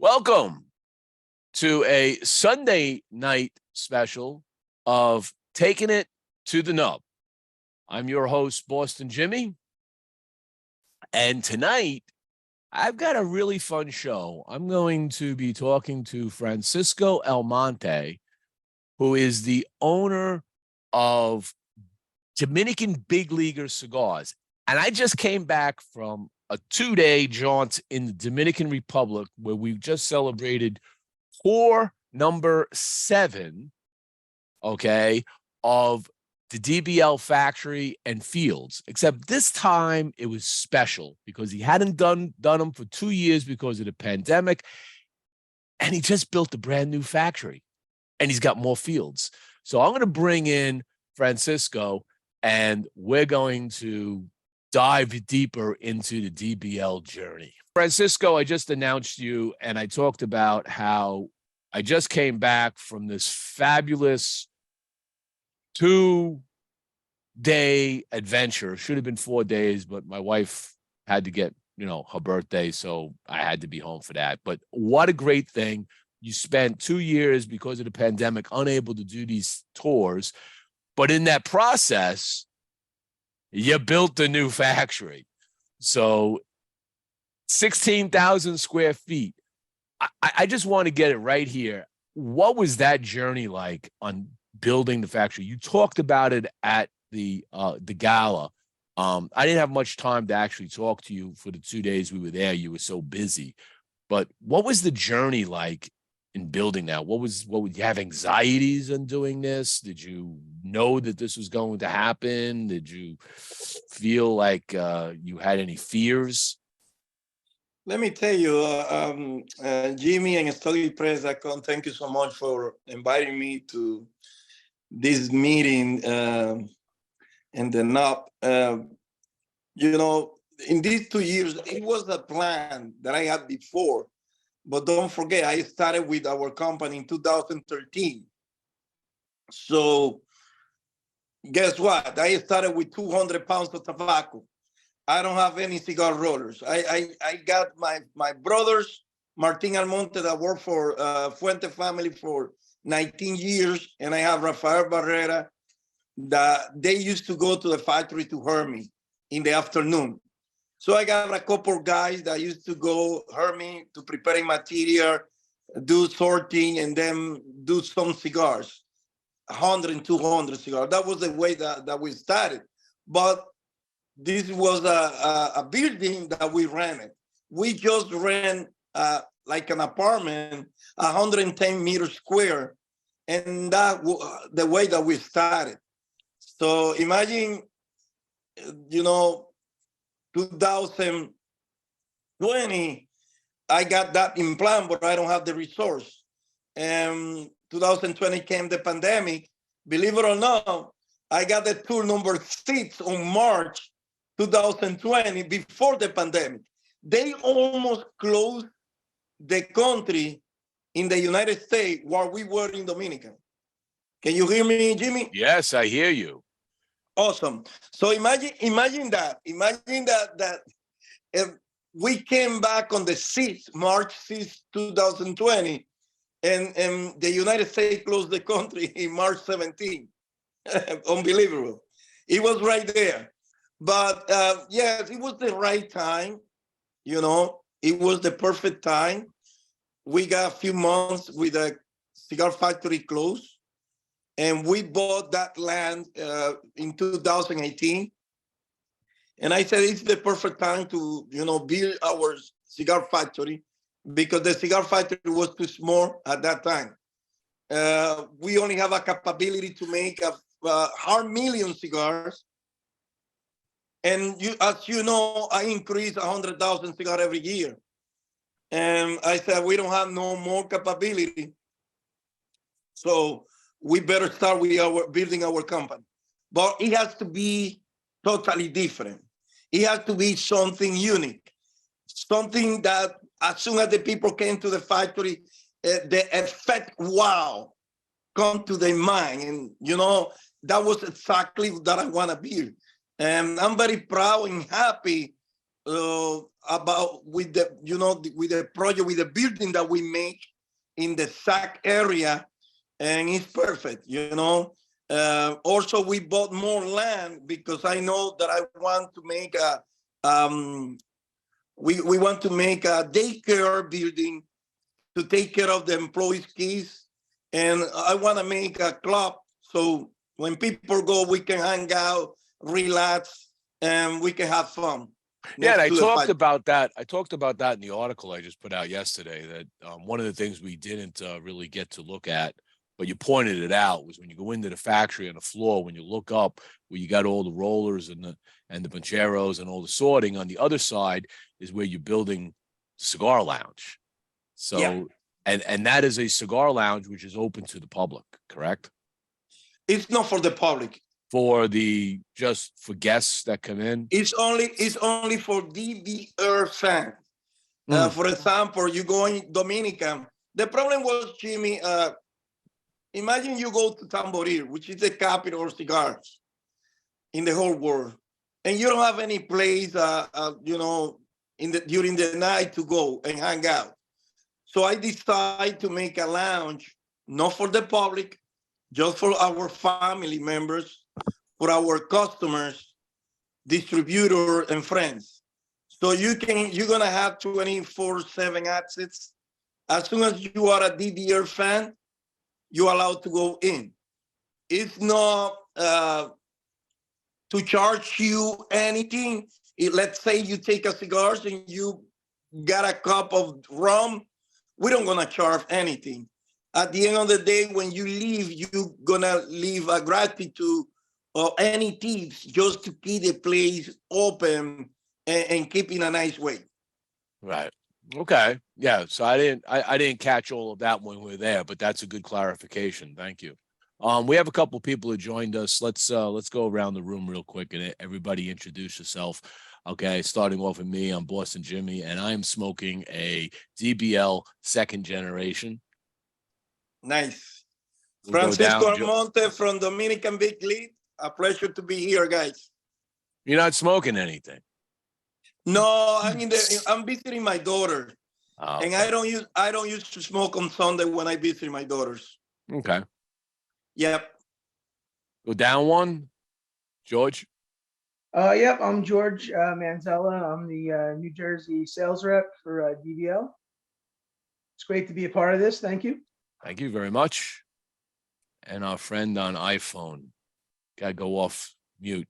Welcome to a Sunday night special of Taking It to the Nub. I'm your host, Boston Jimmie. And tonight, I've got a really fun show. I'm going to be talking to Francisco Almonte, who is the owner of Dominican Big Leaguer Cigars. And I just came back from a 2-day jaunt in the Dominican Republic where we just celebrated pour number 7, of the DBL factory and fields, except this time it was special because he hadn't done them for 2 years because of the pandemic. And he just built a brand new factory and he's got more fields. So I'm going to bring in Francisco and we're going to dive deeper into the DBL journey. Francisco, I just announced you and I talked about how I just came back from this fabulous 2-day adventure. Should have been 4 days, but my wife had to get, her birthday, so I had to be home for that. But what a great thing. You spent 2 years because of the pandemic unable to do these tours, but in that process, you built a new factory. So 16,000 square feet. I just want to get it right here. What was that journey like on building the factory? You talked about it at the gala. I didn't have much time to actually talk to you for the 2 days we were there. You were so busy. But what was the journey like in building that? What would you have anxieties in doing this? Did you know that this was going to happen? Did you feel like you had any fears? Let me tell you, Jimmie and Stogie Press.com, thank you so much for inviting me to this meeting in the NUP. In these 2 years, it was a plan that I had before. But don't forget, I started with our company in 2013. So guess what? I started with 200 pounds of tobacco. I don't have any cigar rollers. I got my brothers, Martin Almonte, that worked for Fuente family for 19 years. And I have Rafael Barrera, that they used to go to the factory to hear me in the afternoon. So I got a couple of guys that used to go hear me to preparing material, do sorting, and then do some cigars, 100 and 200 cigars. That was the way that we started. But this was a building that we rented. We just rent like an apartment, 110 meters square. And that the way that we started. So imagine, 2020, I got that in plan, but I don't have the resource. And 2020 came the pandemic. Believe it or not, I got the tour number 6 on March 2020, before the pandemic. They almost closed the country in the United States while we were in Dominican. Can you hear me, Jimmie? Yes, I hear you. Awesome. So imagine that if we came back on the 6th, March 6th, 2020, and the United States closed the country in March 17th. Unbelievable. It was right there. But yes, it was the right time. It was the perfect time. We got a few months with the cigar factory closed. And we bought that land in 2018. And I said, it's the perfect time to, build our cigar factory, because the cigar factory was too small at that time. We only have a capability to make 500,000 cigars. And as you know, I increase 100,000 cigars every year. And I said, we don't have no more capability. So we better start with building our company. But it has to be totally different. It has to be something unique, something that as soon as the people came to the factory, the effect, wow, come to their mind. And, that was exactly that I want to build. And I'm very proud and happy about with the with the project, with the building that we make in the SAC area, and it's perfect. Also, we bought more land because I know that I want to make a we want to make a daycare building to take care of the employees' kids, and I want to make a club so when people go, we can hang out, relax, and we can have fun. Yeah, and I next to the talked fire. about that. I talked about that in the article I just put out yesterday. That one of the things we didn't really get to look at, but you pointed it out, was when you go into the factory on the floor, when you look up where you got all the rollers and the bancheros and all the sorting. On the other side is where you're building cigar lounge. So, Yeah. and that is a cigar lounge which is open to the public, correct? It's not for the public. Just for guests that come in. It's only for DBL fans. For example, you go in Dominican. The problem was, Jimmie, imagine you go to Tamboril, which is the capital of cigars in the whole world, and you don't have any place, during the night to go and hang out. So I decided to make a lounge, not for the public, just for our family members, for our customers, distributors, and friends. So you're gonna have 24/7 access. As soon as you are a DBL fan, you're allowed to go in. It's not to charge you anything. Let's say you take a cigars and you got a cup of rum, we don't gonna charge anything. At the end of the day, when you leave, you're gonna leave a gratitude or any tips just to keep the place open and keep in a nice way. Right. Okay. Yeah. So I didn't catch all of that when we were there, but that's a good clarification. Thank you. We have a couple of people who joined us. Let's go around the room real quick and everybody introduce yourself. Okay. Starting off with me, I'm Boston Jimmie, and I'm smoking a DBL second generation. Nice. We'll Francisco Almonte from Dominican Big League. A pleasure to be here, guys. You're not smoking anything? No, I'm visiting my daughter. Oh, and okay. I don't use to smoke on Sunday when I visit my daughters. Okay. Yep. Go down one, George. Yep, I'm George Manzella. I'm the New Jersey sales rep for DBL. It's great to be a part of this. Thank you. Thank you very much. And our friend on iPhone. Gotta go off mute.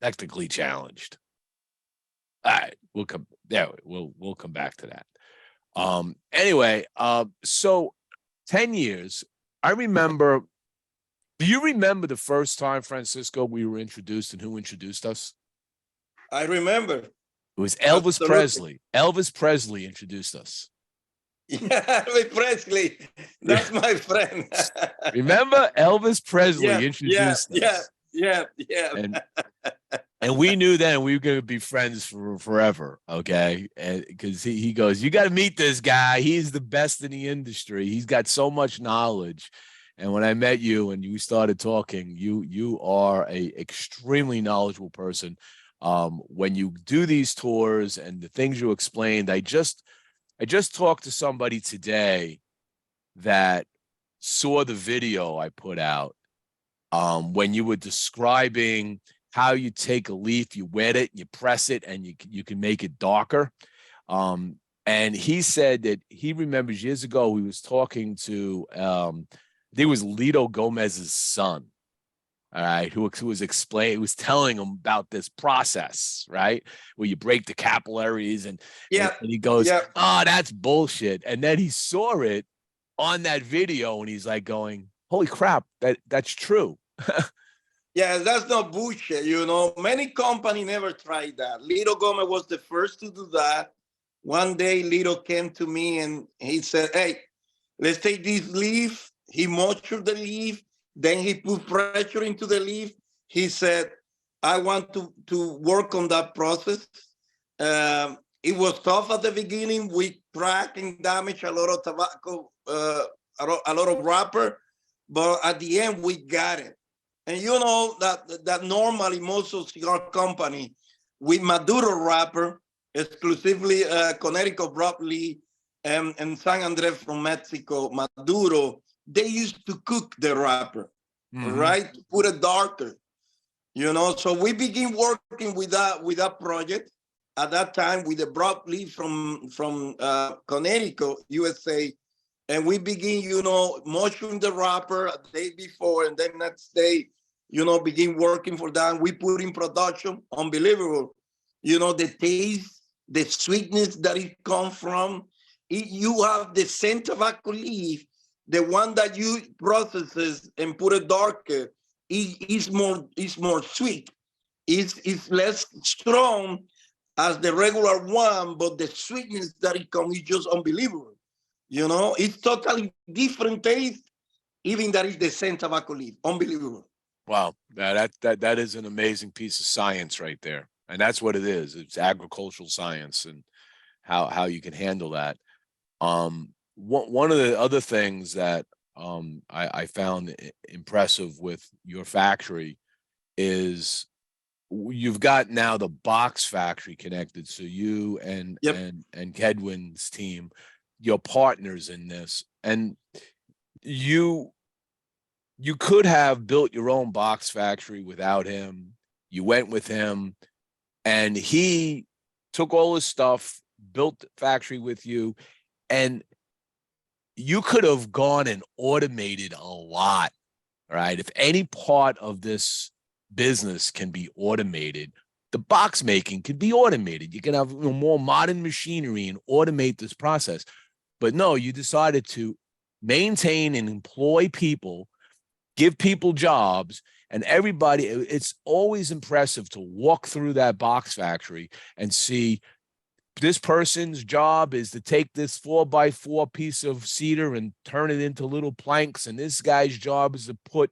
Technically challenged. All right, we'll come there. We'll come back to that. Anyway, so 10 years. I remember. Do you remember the first time, Francisco, we were introduced and who introduced us? I remember. It was Elvis Absolutely. Presley. Elvis Presley introduced us. Yeah, Elvis Presley. That's my friend. Remember Elvis Presley introduced us. Yeah. And we knew then we were going to be friends for forever, okay? And because he goes, you got to meet this guy. He's the best in the industry. He's got so much knowledge. And when I met you and you started talking, you are a extremely knowledgeable person. When you do these tours and the things you explained, I just talked to somebody today that saw the video I put out when you were describing how you take a leaf, you wet it, you press it, and you can make it darker. And he said that he remembers years ago he was talking to I think it was Lito Gomez's son, all right, who was telling him about this process, right, where you break the capillaries and he goes, oh, that's bullshit. And then he saw it on that video and he's like going, holy crap, that's true. Yeah, that's not bullshit. Many companies never tried that. Lito Gomez was the first to do that. One day, Lito came to me and he said, hey, let's take this leaf. He moistured the leaf. Then he put pressure into the leaf. He said, I want to work on that process. It was tough at the beginning. We crack and damage a lot of tobacco, a lot of wrapper, but at the end we got it. And you know that normally most of cigar company with Maduro wrapper, exclusively Connecticut broadleaf and San Andres from Mexico, Maduro, they used to cook the wrapper, right? To put it darker, you know. So we begin working with that project at that time with the broadleaf from Connecticut, USA. And we begin, you know, mushroom the wrapper a day before, and then next day, you know, begin working for that. We put in production, unbelievable. You know, the taste, the sweetness that it comes from. You have the scent tobacco leaf, the one that you processes and put it darker, is more sweet. It's less strong as the regular one, but the sweetness that it comes is just unbelievable. You know, it's totally different taste, even that is the same tobacco leaf. Unbelievable. Wow, that is an amazing piece of science right there, and that's what it is. It's agricultural science and how you can handle that. One of the other things that I found impressive with your factory is you've got now the box factory connected. So you and Kedwin's team, your partners in this, and you could have built your own box factory without him. You went with him, and he took all his stuff, built the factory with you, and you could have gone and automated a lot, right? If any part of this business can be automated, the box making could be automated. You can have more modern machinery and automate this process. But no, you decided to maintain and employ people, give people jobs, and everybody. It's always impressive to walk through that box factory and see this person's job is to take this 4x4 piece of cedar and turn it into little planks, and this guy's job is to put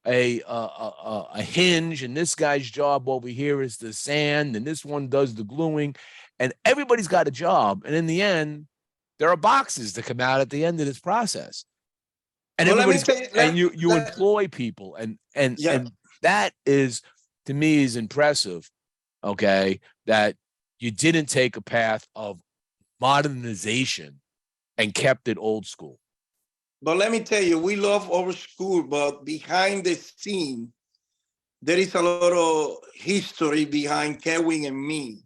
a hinge, and this guy's job over here is the sand, and this one does the gluing, and everybody's got a job. And in the end, there are boxes that come out at the end of this process. And well, you employ people, and that is, to me, is impressive. Okay, that you didn't take a path of modernization and kept it old school. But let me tell you, we love our school, but behind the scene, there is a lot of history behind Kevin and me.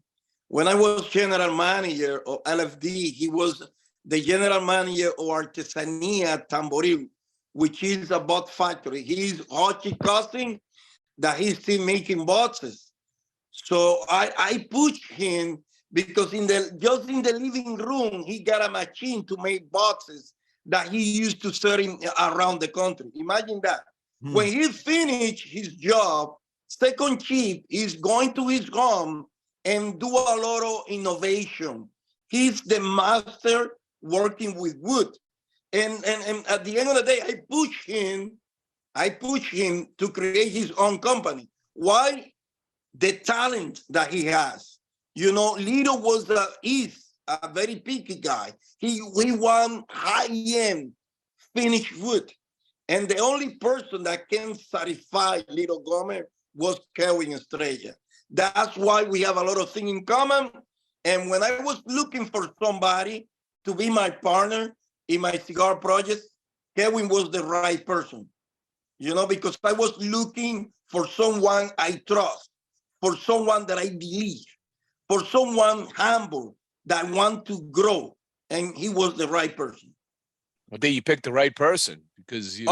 When I was general manager of LFD, he was the general manager of Artesanía Tamboril, which is a bot factory. He's Hochi cousin that he's still making boxes. So I pushed him because just in the living room, he got a machine to make boxes that he used to sell around the country. Imagine that. When he finished his job, second shift, he's going to his home and do a lot of innovation. He's the master working with wood. And at the end of the day, I push him to create his own company. Why? The talent that he has. You know, Lito is a very picky guy. He want high-end finished wood. And the only person that can satisfy Lito Gomez was Kevin Estrella. That's why we have a lot of things in common. And when I was looking for somebody to be my partner in my cigar project, Kevin was the right person. You know, because I was looking for someone I trust, for someone that I believe, for someone humble that want to grow. And he was the right person. Well, then you picked the right person, because you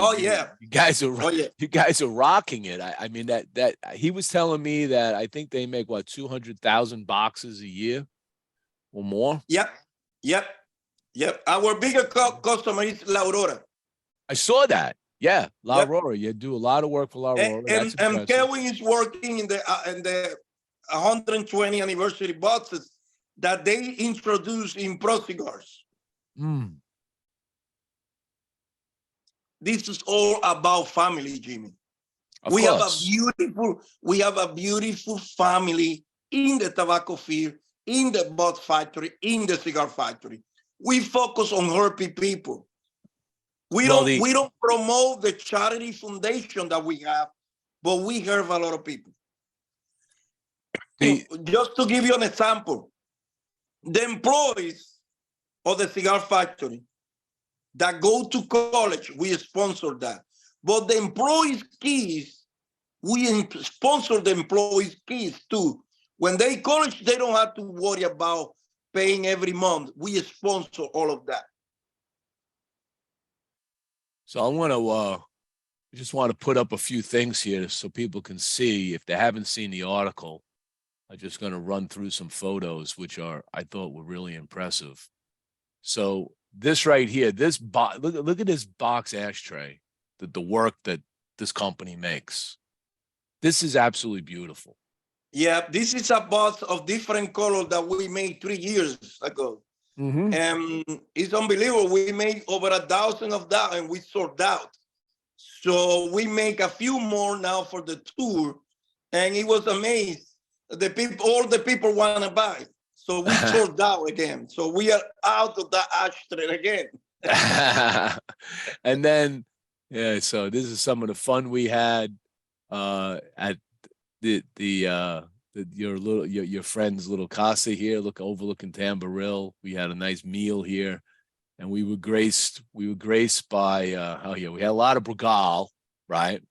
guys are rocking it. I mean, that he was telling me that I think they make 200,000 boxes a year or more. Yep. Our bigger customer is La Aurora. I saw that. Yeah, La Aurora. You do a lot of work for La Aurora. And Kevin is working in the 120 anniversary boxes that they introduced in Pro Cigars. This is all about family, Jimmie. We have a beautiful family in the tobacco field, in the bud factory, in the cigar factory. We focus on helping people. We Well, don't promote the charity foundation that we have, but we help a lot of people. Just to give you an example, the employees of the cigar factory that go to college, we sponsor that. But the employees' keys, we sponsor the employees' keys too. When they college, they don't have to worry about paying every month. We sponsor all of that. So I want to just want to put up a few things here so people can see. If they haven't seen the article, I'm just going to run through some photos, which I thought were really impressive. So this right here, look at this box ashtray, the work that this company makes. This is absolutely beautiful. Yeah, this is a box of different colors that we made 3 years ago. And it's unbelievable. We made over 1,000 of that and we sold out. So we make a few more now for the tour. And it was amazing. All the people want to buy. So we sold out again. So we are out of that ashtray again. And then, yeah, so this is some of the fun we had at your friend's little casa here, overlooking Tamboril. We had a nice meal here, and we were graced by we had a lot of Brugal, right?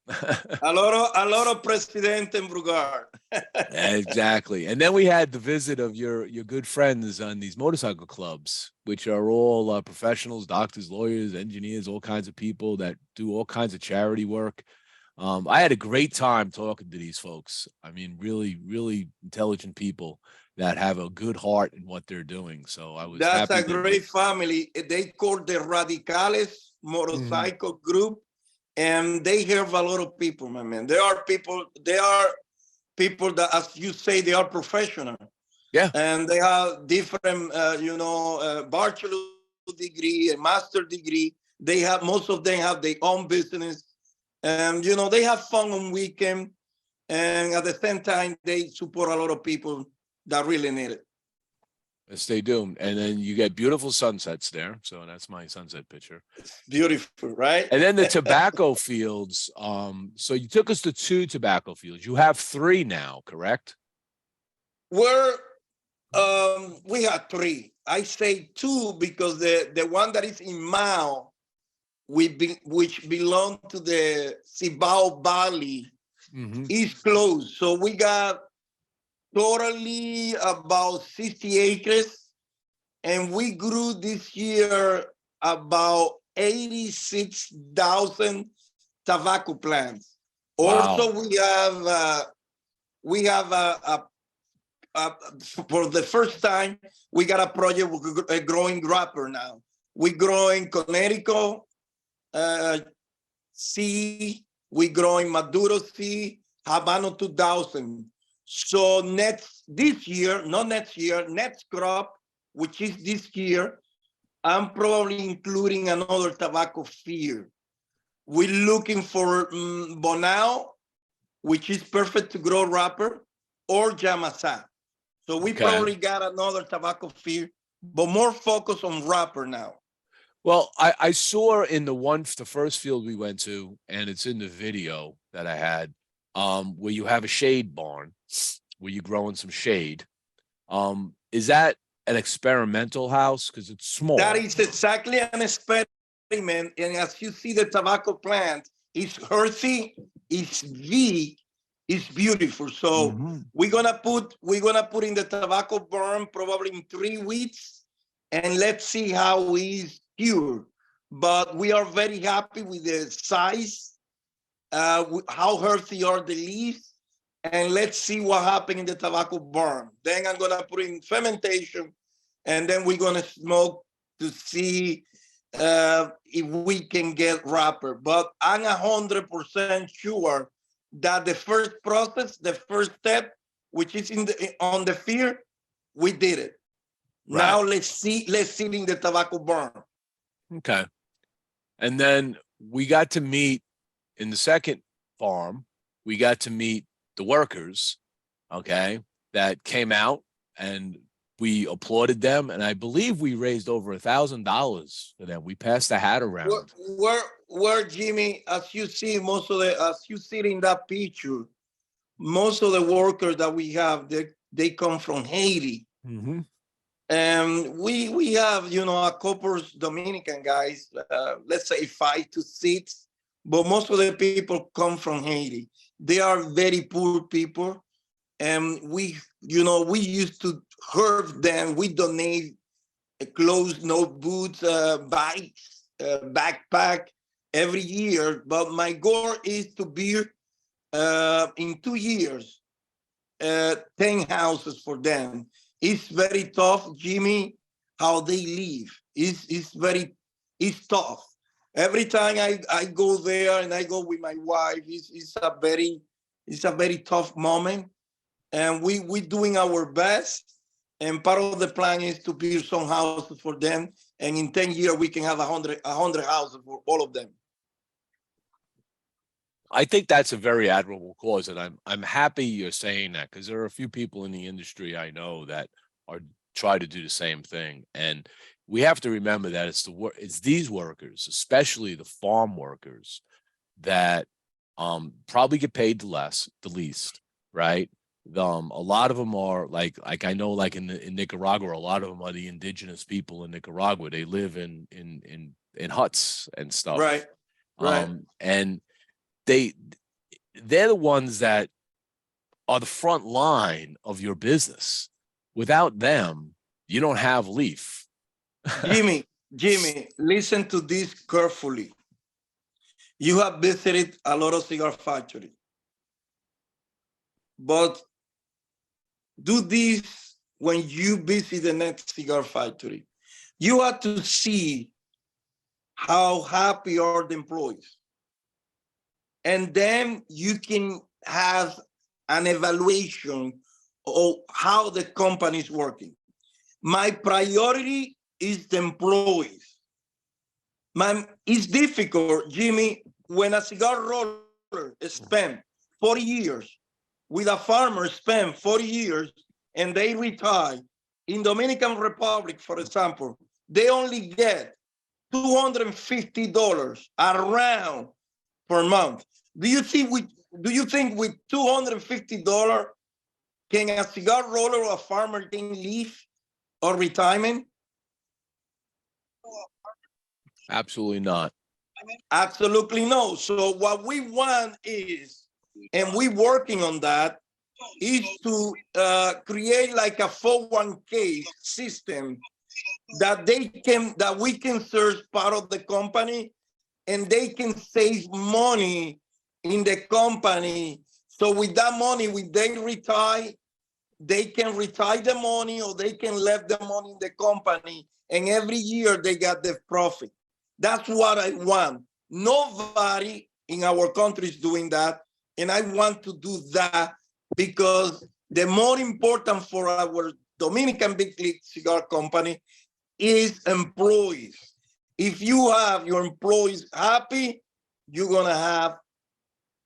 a lot of Presidente and Brugal. Exactly. And then we had the visit of your good friends on these motorcycle clubs, which are all professionals, doctors, lawyers, engineers, all kinds of people that do all kinds of charity work. I had a great time talking to these folks. I mean, really, really intelligent people that have a good heart in what they're doing. So I was That's happy. a great family. They call the Radicales motorcycle group, and they help a lot of people, my man. They are people that, as you say, they are professional. Yeah. And they have different, bachelor degree and master degree. Most of them have their own business. And, they have fun on weekend. And at the same time, they support a lot of people that really need it. Yes, they do. And then you get beautiful sunsets there. So that's my sunset picture. It's beautiful, right? And then the tobacco fields. So you took us to 2 tobacco fields. You have 3 now, correct? We have 3. I say 2 because the one that is in Mao, which belong to the Cibao Valley, is closed. So we got totally about 60 acres, and we grew this year about 86,000 tobacco plants. Wow. Also, we have for the first time, we got a project with a growing wrapper now. We're growing Connecticut C, we're growing Maduro C, Habano 2000. So next crop, which is this year, I'm probably including another tobacco field. We're looking for Bonao, which is perfect to grow wrapper, or Jamasa. So we probably got another tobacco field, but more focus on wrapper now. Well, I saw in the first field we went to, and it's in the video that I had, where you have a shade barn, where you're growing some shade. Is that an experimental house? Because it's small. That is exactly an experiment. And as you see, the tobacco plant is healthy, it's big, it's beautiful. So we're gonna put in the tobacco barn probably in 3 weeks, and let's see how it's cured. But we are very happy with the size, how healthy are the leaves, and let's see what happens in the tobacco barn. Then I'm gonna put in fermentation, and then we're gonna smoke to see if we can get wrapper. But I'm 100% sure that the first process, the first step, which is on the field, we did it. Right. Now let's see in the tobacco barn. Okay. And then we got to meet in the second farm, we got to meet the workers, okay, that came out and we applauded them, and I believe we raised over $1,000 for them. We passed the hat around. Where Jimmie, as you see, as you see in that picture, most of the workers that we have, they come from Haiti. Mm-hmm. And we have, a couple of Dominican guys, let's say 5 to 6, but most of the people come from Haiti. They are very poor people. And we used to help them. We donate clothes, notebooks, bikes, backpack every year. But my goal is to build in 2 years 10 houses for them. It's very tough, Jimmie, how they live. It's tough. Every time I go there and I go with my wife, it's a very tough moment. And we're doing our best. And part of the plan is to build some houses for them. And in 10 years, we can have 100 houses for all of them. I think that's a very admirable cause, and I'm happy you're saying that, because there are a few people in the industry I know that are try to do the same thing, and we have to remember that it's these workers, especially the farm workers, that probably get paid the least, right? A lot of them are like I know, like in Nicaragua, a lot of them are the indigenous people in Nicaragua. They live in huts and stuff, Right. and they're the ones that are the front line of your business. Without them, you don't have Leaf. Jimmie, listen to this carefully. You have visited a lot of cigar factories, but do this when you visit the next cigar factory. You have to see how happy are the employees. And then you can have an evaluation of how the company is working. My priority is the employees. It's difficult, Jimmie, when a cigar roller spent 40 years with a farmer spent 40 years and they retire. In Dominican Republic, for example, they only get $250 around per month. Do you think with $250 can a cigar roller or a farmer can live or retirement? Absolutely not. Absolutely no. So what we want is, and we're working on that, is to create like a 401k system that we can search part of the company and they can save money in the company. So with that money, when they retire, they can retire the money or they can leave the money in the company. And every year they got the profit. That's what I want. Nobody in our country is doing that. And I want to do that because the more important for our Dominican Big League Cigar Company is employees. If you have your employees happy, you're gonna have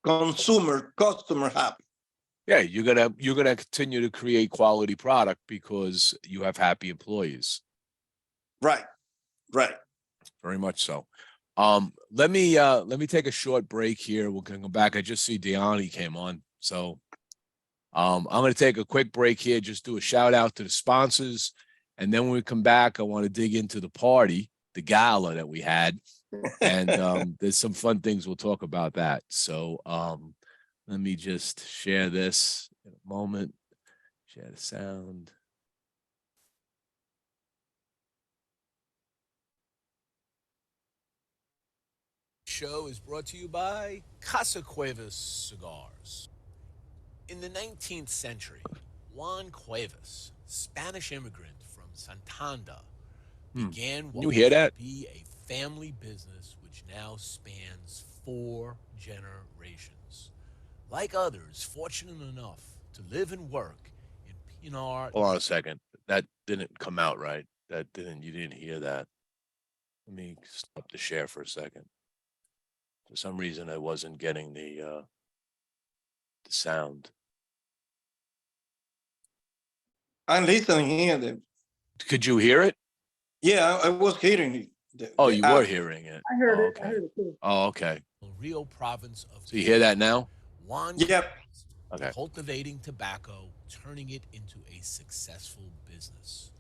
customer happy. Yeah, you're gonna continue to create quality product because you have happy employees. Right. Very much so. Let me take a short break here. We're gonna go back. I just see Deani came on, so I'm gonna take a quick break here. Just do a shout out to the sponsors, and then when we come back, I want to dig into the party, the gala that we had, and there's some fun things we'll talk about that. So let me just share this in a moment. Share the sound. Show is brought to you by Casa Cuevas Cigars. In the 19th century, Juan Cuevas, Spanish immigrant from Santander, began what would be a family business which now spans 4 generations. Like others fortunate enough to live and work in Pinar. Hold on a second. That didn't come out right. You didn't hear that. Let me stop the share for a second. For some reason, I wasn't getting the sound. I'm listening here. Could you hear it? Yeah, I was hearing it. Oh, you were hearing it. I heard Oh, it. okay. I heard it too. Oh, okay. Rio province of So you hear that now? Juan Yep. Okay. cultivating tobacco, turning it into a successful business.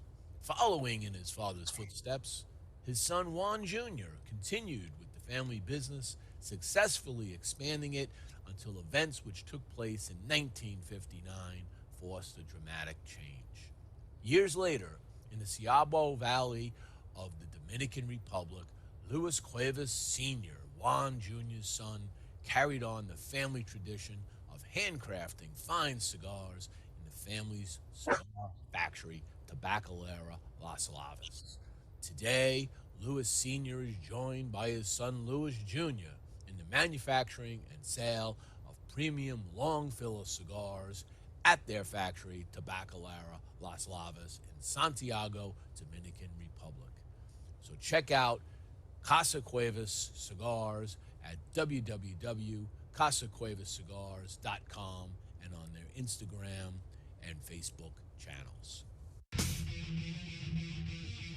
Following in his father's footsteps, his son Juan Jr. continued with the family business, successfully expanding it until events which took place in 1959 forced a dramatic change. Years later, in the Ciabo Valley of the Dominican Republic, Luis Cuevas Sr., Juan Jr.'s son, carried on the family tradition of handcrafting fine cigars in the family's cigar factory, Tabacalera Las Lavas. Today, Luis Sr. is joined by his son Luis Jr. in the manufacturing and sale of premium long filler cigars at their factory, Tabacalera Las Lavas in Santiago, Dominican Republic. So check out Casa Cuevas Cigars at www.casacuevascigars.com and on their Instagram and Facebook channels.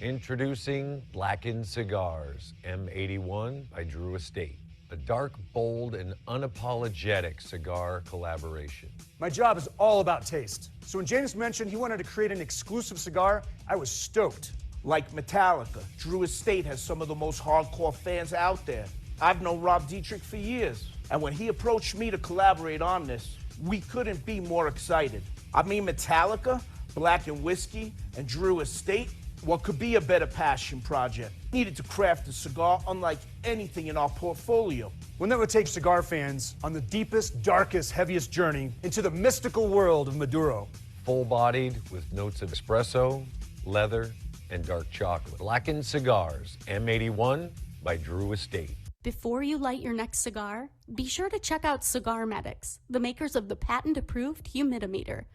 Introducing Blackened Cigars, M81 by Drew Estate. A dark, bold, and unapologetic cigar collaboration. My job is all about taste. So when James mentioned he wanted to create an exclusive cigar, I was stoked. Like Metallica, Drew Estate has some of the most hardcore fans out there. I've known Rob Dietrich for years, and when he approached me to collaborate on this, we couldn't be more excited. I mean, Metallica, Black and Whiskey, and Drew Estate, what could be a better passion project? Needed to craft a cigar unlike anything in our portfolio. One that would take cigar fans on the deepest, darkest, heaviest journey into the mystical world of Maduro. Full-bodied with notes of espresso, leather, and dark chocolate. Blackened Cigars, M81 by Drew Estate. Before you light your next cigar, be sure to check out Cigar Medics, the makers of the patent-approved humidimeter.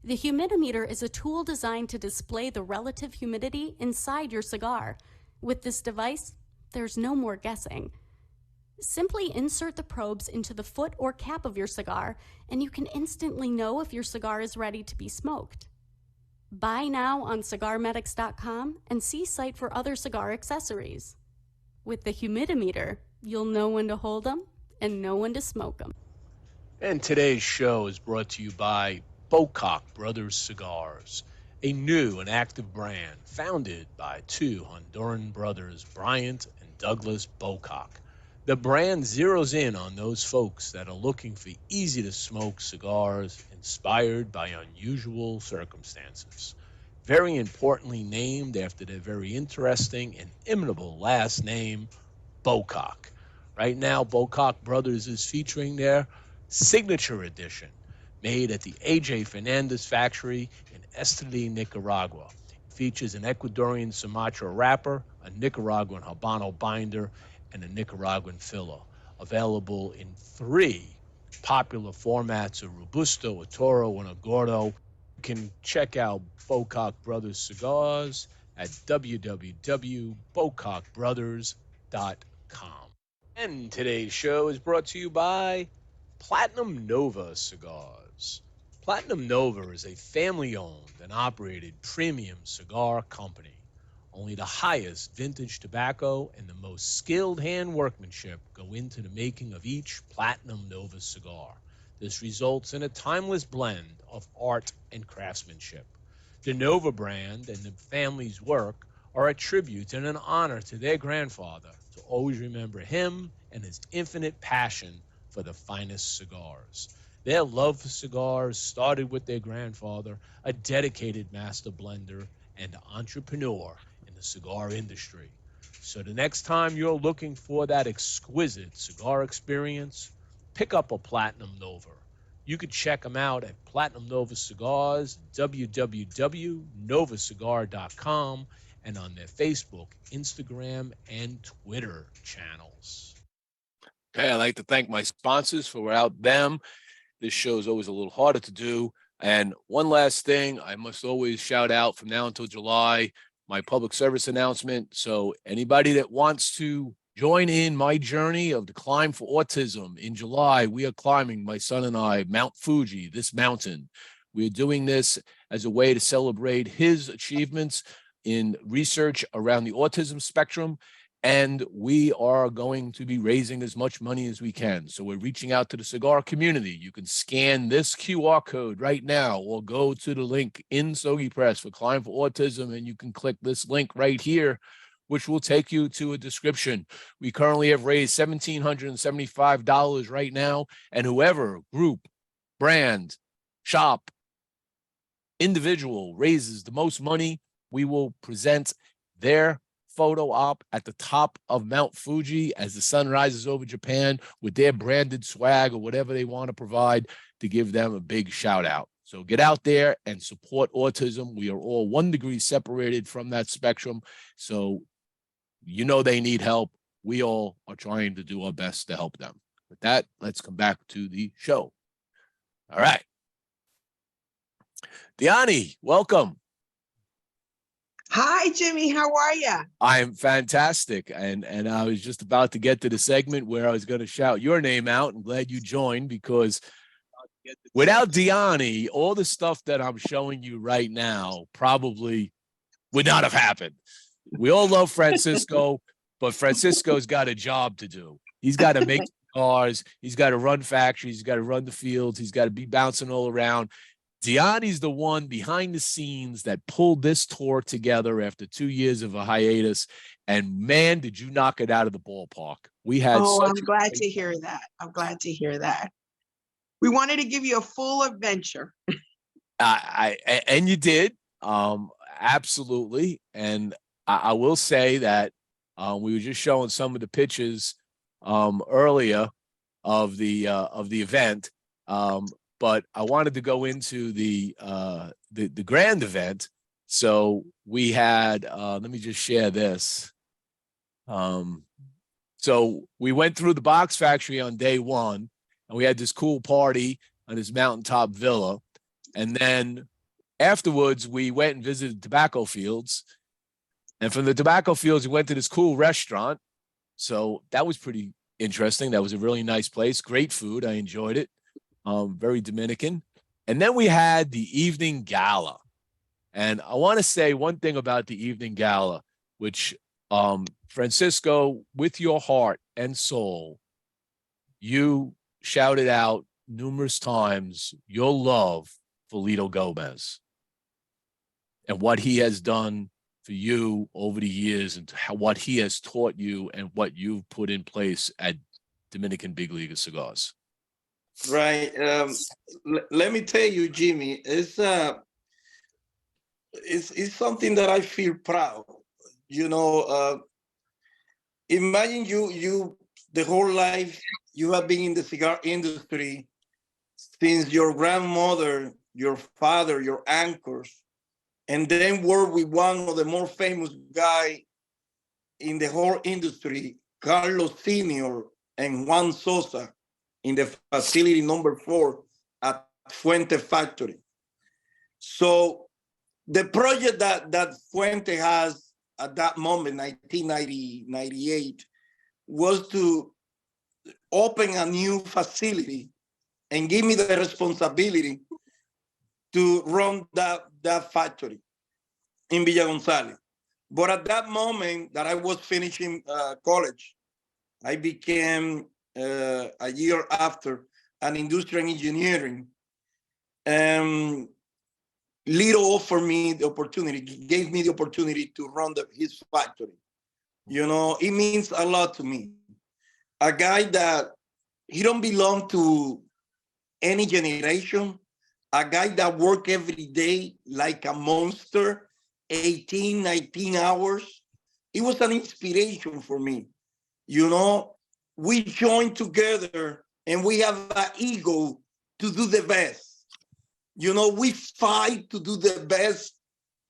The humidimeter is a tool designed to display the relative humidity inside your cigar. With this device, there's no more guessing. Simply insert the probes into the foot or cap of your cigar, and you can instantly know if your cigar is ready to be smoked. Buy now on cigarmedics.com and see site for other cigar accessories. With the humidimeter, you'll know when to hold them and know when to smoke them. And today's show is brought to you by Bocock Brothers Cigars, a new and active brand founded by two Honduran brothers, Bryant and Douglas Bocock. The brand zeroes in on those folks that are looking for easy-to-smoke cigars inspired by unusual circumstances. Very importantly named after their very interesting and imitable last name, Bocock. Right now, Bocock Brothers is featuring their signature edition, made at the A.J. Fernandez factory in Esteli, Nicaragua. It features an Ecuadorian Sumatra wrapper, a Nicaraguan Habano binder, and a Nicaraguan filler. Available in 3 popular formats, a Robusto, a Toro, and a Gordo. You can check out Bocock Brothers Cigars at www.bocockbrothers.com. And today's show is brought to you by Platinum Nova Cigars. Platinum Nova is a family-owned and operated premium cigar company. Only the highest vintage tobacco and the most skilled hand workmanship go into the making of each Platinum Nova cigar. This results in a timeless blend of art and craftsmanship. The Nova brand and the family's work are a tribute and an honor to their grandfather to always remember him and his infinite passion for the finest cigars. Their love for cigars started with their grandfather, a dedicated master blender and entrepreneur in the cigar industry. So the next time you're looking for that exquisite cigar experience, pick up a Platinum Nova. You could check them out at Platinum Nova Cigars, www.novacigar.com, and on their Facebook, Instagram, and Twitter channels. Okay, I'd like to thank my sponsors. For without them, this show is always a little harder to do. And one last thing, I must always shout out from now until July, my public service announcement. So anybody that wants to join in my journey of the climb for autism, in July, we are climbing, my son and I, Mount Fuji, this mountain. We're doing this as a way to celebrate his achievements in research around the autism spectrum. And we are going to be raising as much money as we can. So we're reaching out to the cigar community. You can scan this QR code right now or go to the link in Stogie Press for Client for Autism, and you can click this link right here, which will take you to a description. We currently have raised $1,775 right now, and whoever, group, brand, shop, individual raises the most money, we will present their photo op at the top of Mount Fuji as the sun rises over Japan with their branded swag or whatever they want to provide to give them a big shout out. So get out there and support autism. We are all 1 degree separated from that spectrum. So you know they need help. We all are trying to do our best to help them. With that, let's come back to the show. All right. Diani, welcome. Hi, Jimmie. How are you? I'm fantastic. And I was just about to get to the segment where I was going to shout your name out. I'm glad you joined, because without Diani, all the stuff that I'm showing you right now probably would not have happened. We all love Francisco, but Francisco's got a job to do. He's got to make cars. He's got to run factories. He's got to run the fields. He's got to be bouncing all around. Diani's the one behind the scenes that pulled this tour together after 2 years of a hiatus. And man, did you knock it out of the ballpark. We had I'm glad to hear that. I'm glad to hear that. We wanted to give you a full adventure. And you did. Absolutely. And I will say that we were just showing some of the pictures earlier of the event. But I wanted to go into the grand event. So we had, let me just share this. So we went through the box factory on day one, and we had this cool party on this mountaintop villa. And then afterwards, we went and visited tobacco fields. And from the tobacco fields, we went to this cool restaurant. So that was pretty interesting. That was a really nice place. Great food. I enjoyed it. Very Dominican. And then we had the evening gala. And I want to say one thing about the evening gala, which Francisco, with your heart and soul, you shouted out numerous times your love for Lito Gomez and what he has done for you over the years, and what he has taught you and what you've put in place at Dominican Big League of Cigars. Right. Let me tell you, Jimmie, it's something that I feel proud. You know, imagine you the whole life you have been in the cigar industry since your grandmother, your father, your anchors, and then work with one of the more famous guy in the whole industry, Carlos Sr. and Juan Sosa, in the facility number 4 at Fuente Factory. So the project that Fuente has at that moment, 1998, was to open a new facility and give me the responsibility to run that factory in Villa González. But at that moment that I was finishing college, I became a year after an industrial engineering. Lito offered me the opportunity, gave me the opportunity to run his factory. You know, it means a lot to me. A guy that he don't belong to any generation, a guy that work every day like a monster, 18, 19 hours. It was an inspiration for me. You know, we join together and we have an ego to do the best. You know, we fight to do the best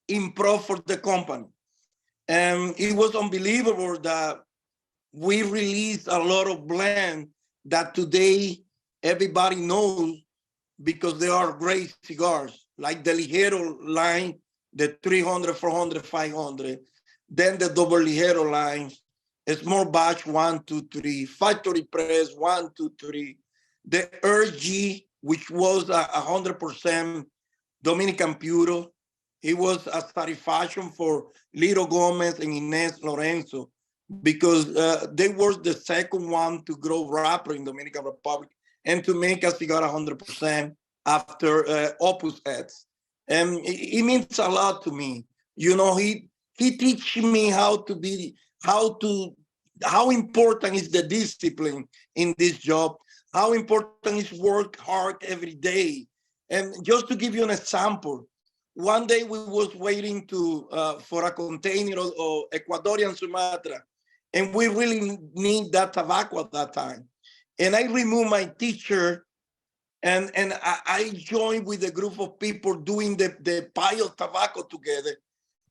in pro for the company. And it was unbelievable that we released a lot of blend that today everybody knows because they are great cigars, like the Ligero line, the 300, 400, 500, then the double Ligero line, a small batch 1, 2, 3, factory press 1, 2, 3, the RG, which was 100% Dominican Puro. He was a satisfaction for Lito Gomez and Inés Lorenzo because they were the second one to grow wrapper in Dominican Republic and to make a cigar 100% after Opus X. And it means a lot to me. You know, he teach me how important is the discipline in this job, how important is work hard every day. And just to give you an example, one day we was waiting for a container of Ecuadorian Sumatra, and we really need that tobacco at that time. And I removed my t-shirt and I joined with a group of people doing the pile of tobacco together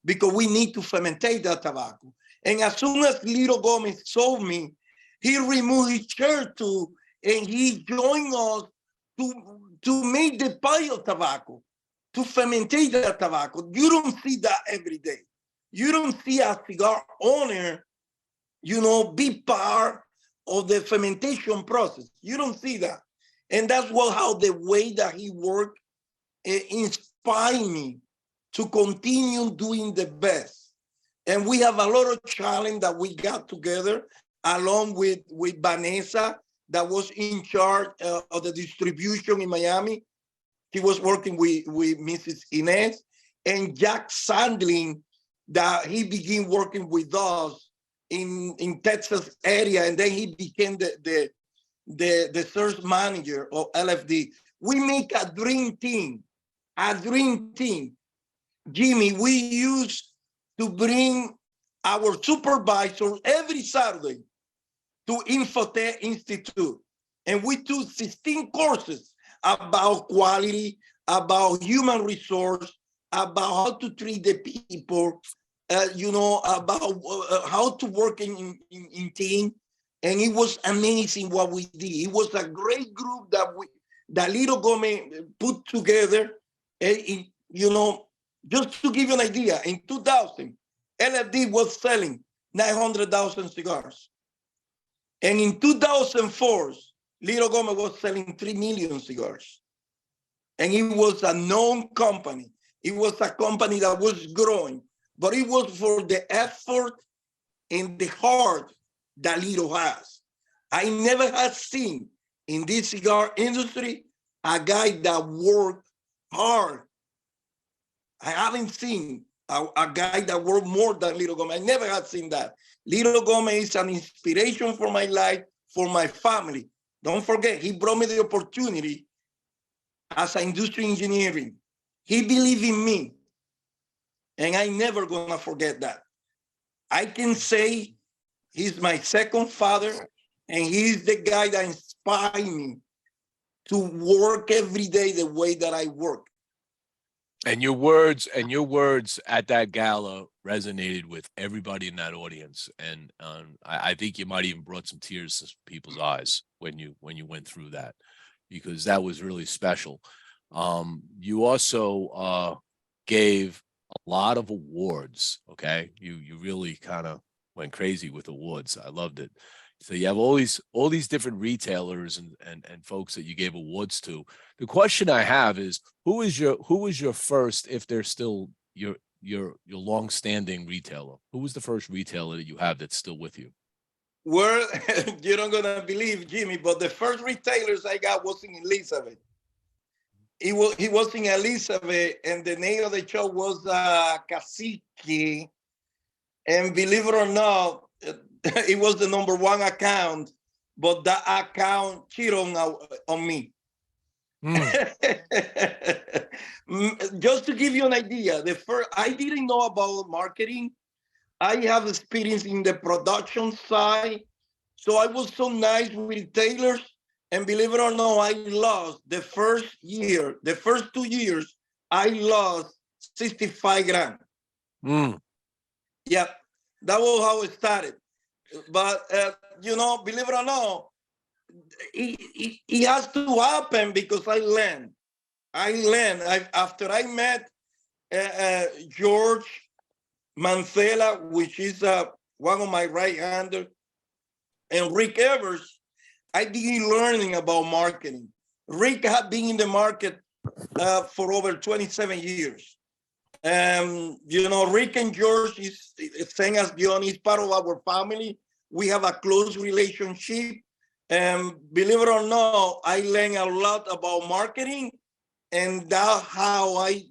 because we need to fermentate that tobacco. And as soon as Lito Gomez saw me, he removed his shirt too, and he joined us to make the pile of tobacco, to fermentate that tobacco. You don't see that every day. You don't see a cigar owner, be part of the fermentation process. You don't see that. And that's how the way that he worked inspired me to continue doing the best. And we have a lot of challenge that we got together along with Vanessa, that was in charge of the distribution in Miami. He was working with Mrs. Inez, and Jack Sandlin, that he began working with us in Texas area, and then he became the sales manager of LFD. We make a dream team, Jimmie. We used to bring our supervisor every Saturday to Infotech Institute, and we took 16 courses about quality, about human resource, about how to treat the people, about how to work in team. And it was amazing what we did. It was a great group that Lito Gomez put together. Just to give you an idea, in 2000, LFD was selling 900,000 cigars. And in 2004, Lito Gomez was selling 3 million cigars. And it was a known company. It was a company that was growing, but it was for the effort and the heart that Lito has. I never had seen in this cigar industry a guy that worked hard. I haven't seen a guy that worked more than Lito Gomez. I never had seen that. Lito Gomez is an inspiration for my life, for my family. Don't forget, he brought me the opportunity as an industry engineering. He believed in me, and I'm never gonna forget that. I can say he's my second father, and he's the guy that inspired me to work every day the way that I work. And your words at that gala resonated with everybody in that audience, and I think you might even brought some tears to people's eyes when you went through that, because that was really special. You also gave a lot of awards. Okay, you really kind of went crazy with awards. I loved it. So you have all these different retailers and folks that you gave awards to. The question I have is, who was your first, if they're still your long-standing retailer? Who was the first retailer that you have that's still with you? Well, you're not gonna believe, Jimmie, but the first retailers I got was in Elizabeth. He was in Elizabeth, and the name of the show was Cacique. And believe it or not, it was the #1 account, but that account cheated on me. Just to give you an idea, I didn't know about marketing. I have experience in the production side, so I was so nice with retailers. And believe it or not, I lost the first 2 years, I lost 65 grand. Yeah, that was how it started. But, believe it or not, it has to happen because I learned. After I met George Mancela, which is one of my right-handers, and Rick Evers, I began learning about marketing. Rick had been in the market for over 27 years. Rick and George is same as Johnny, is part of our family. We have a close relationship. And believe it or not, I learned a lot about marketing, and that's how I,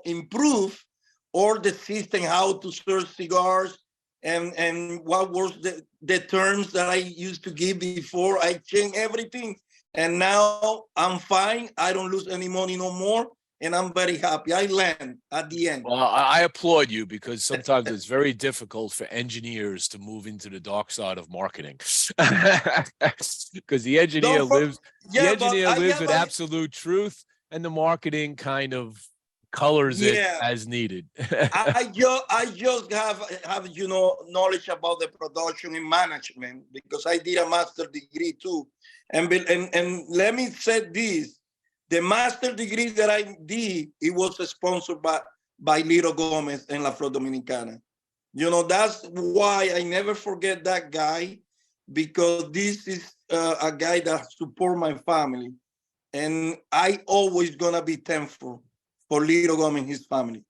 improve all the system, how to serve cigars, and what was the terms that I used to give before. I changed everything, and now I'm fine. I don't lose any money no more, and I'm very happy. I learned at the end. Well, I applaud you, because sometimes it's very difficult for engineers to move into the dark side of marketing, because the engineer lives with absolute truth, and the marketing kind of colors it as needed. I just have knowledge about the production and management, because I did a master degree too, and let me say this: the master degree that I did, it was sponsored by Lito Gomez and La Flor Dominicana. That's why I never forget that guy, because this is a guy that support my family, and I always gonna be thankful for Lito Gomez and his family.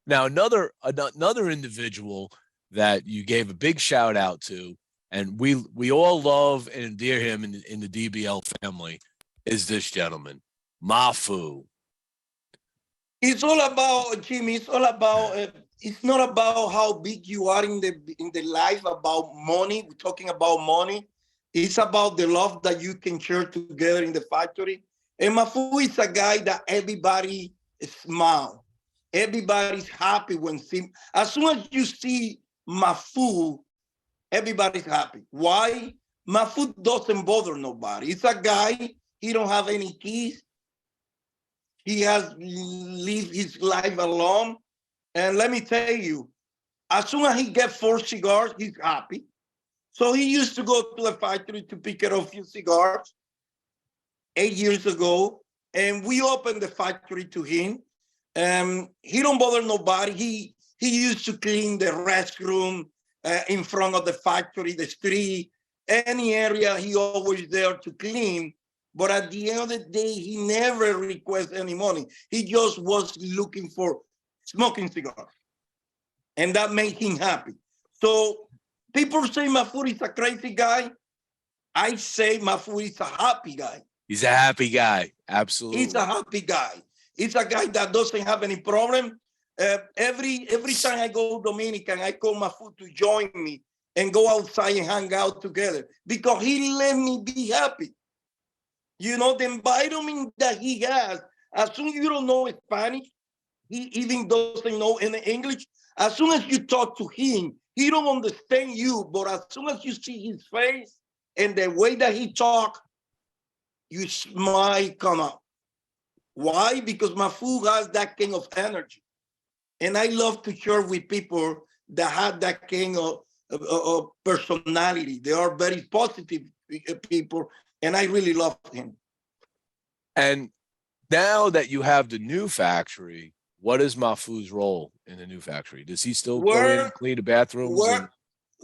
Now, another individual that you gave a big shout out to, and we all love and endear him in the DBL family, is this gentleman, Mafu. It's all about, Jimmie. It's all about. It's not about how big you are in the life, about money. We're talking about money. It's about the love that you can share together in the factory. And Mafu is a guy that everybody smile. Everybody's happy when see. As soon as you see Mafu, everybody's happy. Why? Mafu doesn't bother nobody. It's a guy. He don't have any keys. He has lived his life alone. And let me tell you, as soon as he gets 4 cigars, he's happy. So he used to go to the factory to pick up a few cigars 8 years ago. And we opened the factory to him. He don't bother nobody. He used to clean the restroom in front of the factory, the street, any area, he always there to clean. But at the end of the day, he never requests any money. He just was looking for smoking cigars. And that made him happy. So people say Mafu is a crazy guy. I say Mafu is a happy guy. He's a happy guy. Absolutely. He's a happy guy. He's a guy that doesn't have any problem. Every time I go Dominican, I call Mafu to join me and go outside and hang out together, because he let me be happy. The environment that he has, as soon as you don't know Spanish, he even doesn't know any English. As soon as you talk to him, he don't understand you, but as soon as you see his face and the way that he talk, you smile come out. Why? Because Mafu has that kind of energy. And I love to share with people that have that kind of personality. They are very positive people, and I really love him. And now that you have the new factory, what is Mafu's role in the new factory? Does he still go in and clean the bathrooms?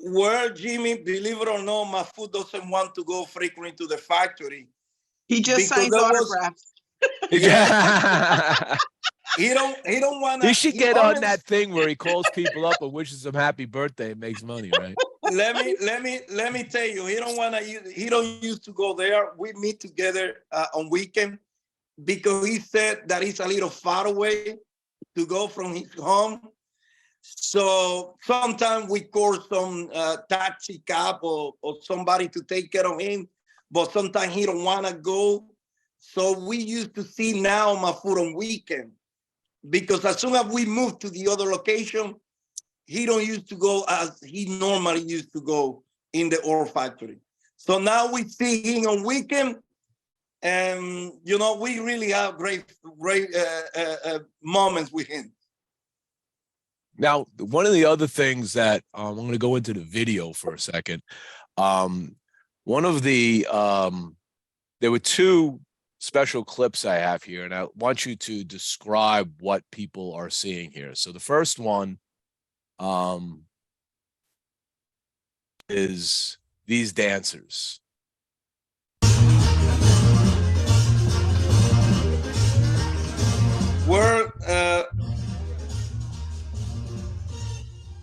Where Jimmie, believe it or not, Mafu doesn't want to go frequently to the factory. He just signs autographs. Yeah. He don't want to. He should get on that thing where he calls people up and wishes them happy birthday and makes money, right? Let me tell you, he don't used to go there. We meet together on weekend, because he said that he's a little far away to go from his home. So sometimes we call some taxi cab or somebody to take care of him, but sometimes he don't want to go. So we used to see now Mafu on weekend, because as soon as we move to the other location, he don't used to go as he normally used to go in the ore factory. So now we see him on weekend, and we really have great moments with him. Now, one of the other things that I'm going to go into the video for a second. One of the there were 2 special clips I have here, and I want you to describe what people are seeing here. So the first one is these dancers.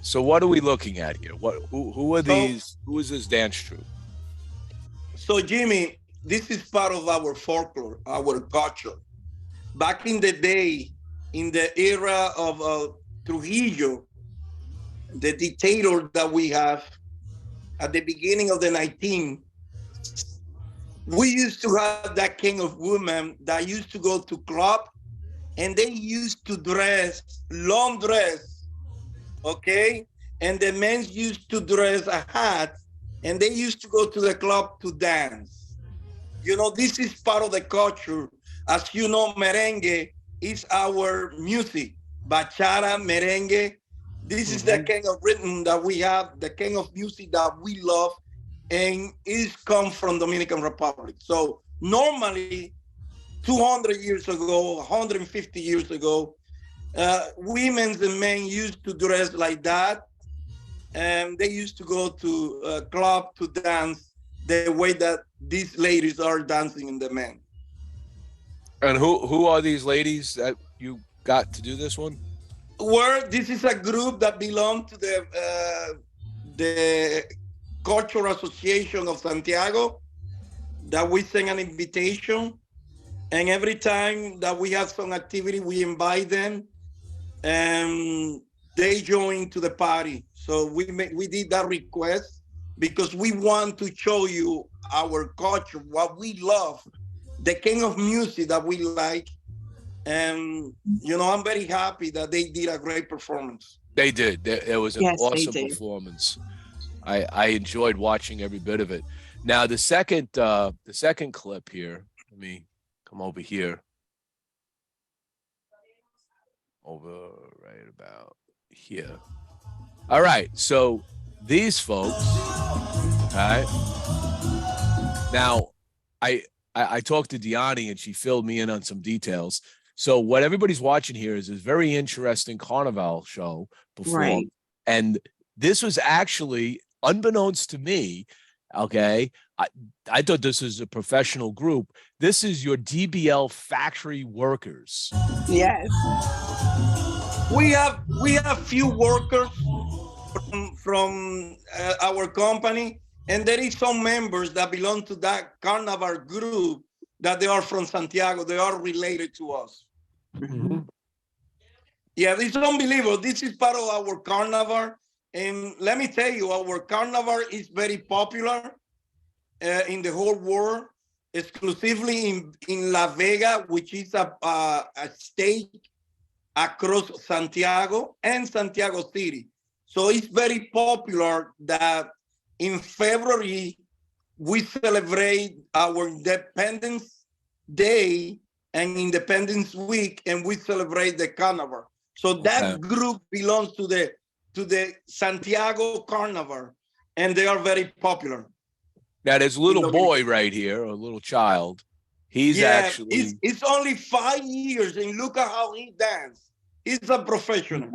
So what are we looking at here? Who are So- these? Who is this dance troupe? So, Jimmy, this is part of our folklore, our culture. Back in the day, in the era of Trujillo, the dictator that we have at the beginning of the 19th, we used to have that kind of women that used to go to club, and they used to dress long dress, okay? And the men used to dress a hat, and they used to go to the club to dance. You know, this is part of the culture. As you know, merengue is our music. Bachata, merengue. This is the kind of rhythm that we have, the kind of music that we love, and it comes from Dominican Republic. So normally, 200 years ago, 150 years ago, women and men used to dress like that, and they used to go to a club to dance the way that these ladies are dancing in the men. And who are these ladies that you got to do this one? Where this is a group that belongs to the Cultural Association of Santiago, that we send an invitation, and every time that we have some activity, we invite them, and they join to the party. So we did that request because we want to show you our culture, what we love, the kind of music that we like. And, you know, I'm very happy that they did a great performance. They did. It was an Yes, they awesome did. performance. I enjoyed watching every bit of it. Now the second clip here. Let me come over here. Over right about here. All right. So these folks. All right. Now I talked to Diani and she filled me in on some details. So what everybody's watching here is this very interesting Carnival show performed. Right. And this was actually, unbeknownst to me, okay, I thought this was a professional group. This is your DBL factory workers. Yes. We have few workers from our company, and there is some members that belong to that Carnival group that they are from Santiago. They are related to us. Mm-hmm. Yeah, it's unbelievable. This is part of our Carnival. And let me tell you, our Carnival is very popular in the whole world, exclusively in La Vega, which is a state across Santiago and Santiago City. So it's very popular that in February, we celebrate our Independence Day and Independence Week, and we celebrate the Carnival. So that group belongs to the Santiago Carnival, and they are very popular. Now there's a little boy right here, a little child. He's actually it's only 5 years, and look at how he dances. He's a professional.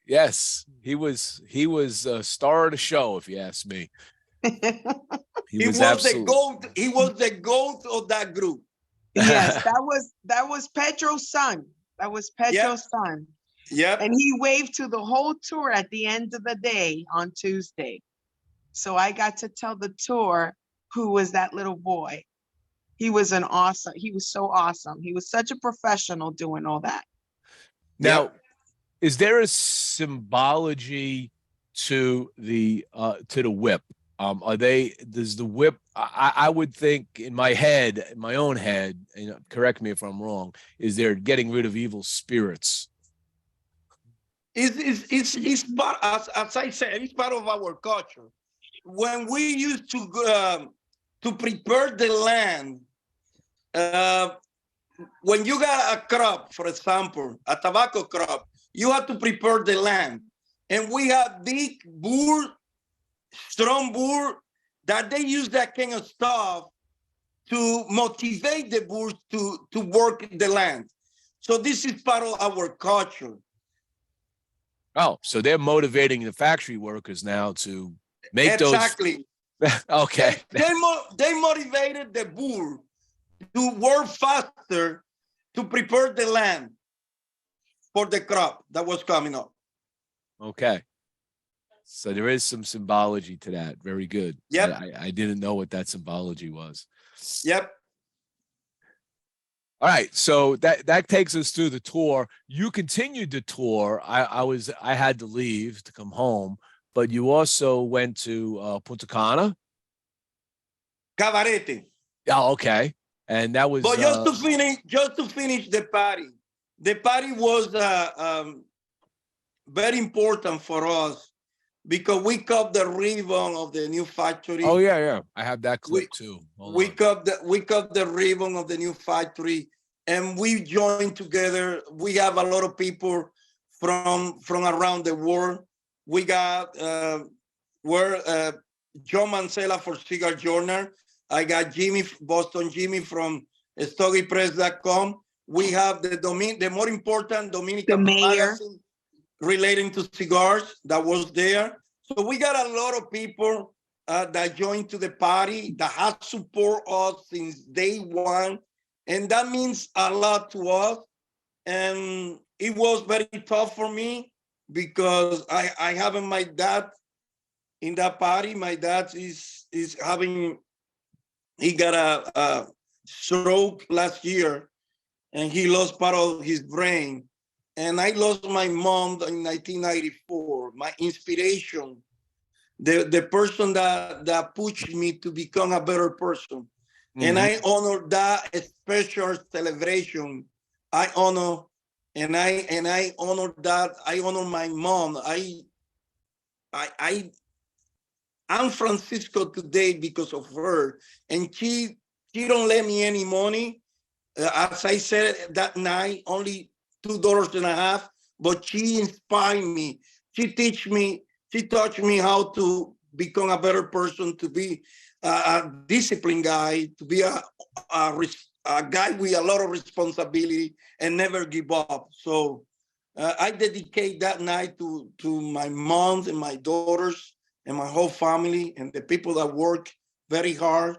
Yes, he was a star of the show, if you ask me. He was the GOAT. He was the GOAT of that group. Yes, that was Pedro's son. That was Pedro's son. Yep. And he waved to the whole tour at the end of the day on Tuesday. So I got to tell the tour who was that little boy. He was so awesome. He was such a professional doing all that. Now, is there a symbology to the whip? Does the whip, I would think in my own head, and correct me if I'm wrong, is they're getting rid of evil spirits. It's part, as I said, it's part of our culture. When we used to prepare the land, when you got a crop, for example, a tobacco crop, you have to prepare the land. And we have big bull, strong bull, that they use that kind of stuff to motivate the bulls to work the land. So this is part of our culture. Oh, so they're motivating the factory workers now to make exactly. Those. Okay. They motivated the bull to work faster to prepare the land for the crop that was coming up. Okay. So there is some symbology to that. Very good. Yep. I didn't know what that symbology was. Yep. All right, so that takes us through the tour. You continued the tour. I had to leave to come home, but you also went to Punta Cana. Cabarete. Yeah, okay, and that was. But just to finish the party was very important for us because we cut the ribbon of the new factory. Oh yeah, I have that clip too. We cut the ribbon of the new factory, and we joined together. We have a lot of people from around the world. We got John Mancella for Cigar Journal. I got Jimmie, Boston Jimmie from StogiePress.com. We have the more important Dominican magazine relating to cigars that was there. So we got a lot of people that joined to the party that have support us since day one. And that means a lot to us. And it was very tough for me because I haven't my dad in that party. My dad is having, he got a stroke last year and he lost part of his brain. And I lost my mom in 1994, my inspiration, the person that pushed me to become a better person. Mm-hmm. And I honor that special celebration. I honor, and I honor that. I honor my mom. I'm Francisco today because of her. And she don't lend me any money. As I said that night, only $2.50, but she inspired me. She taught me how to become a better person, to be a disciplined guy, to be a guy with a lot of responsibility and never give up. So I dedicate that night to my moms and my daughters and my whole family and the people that work very hard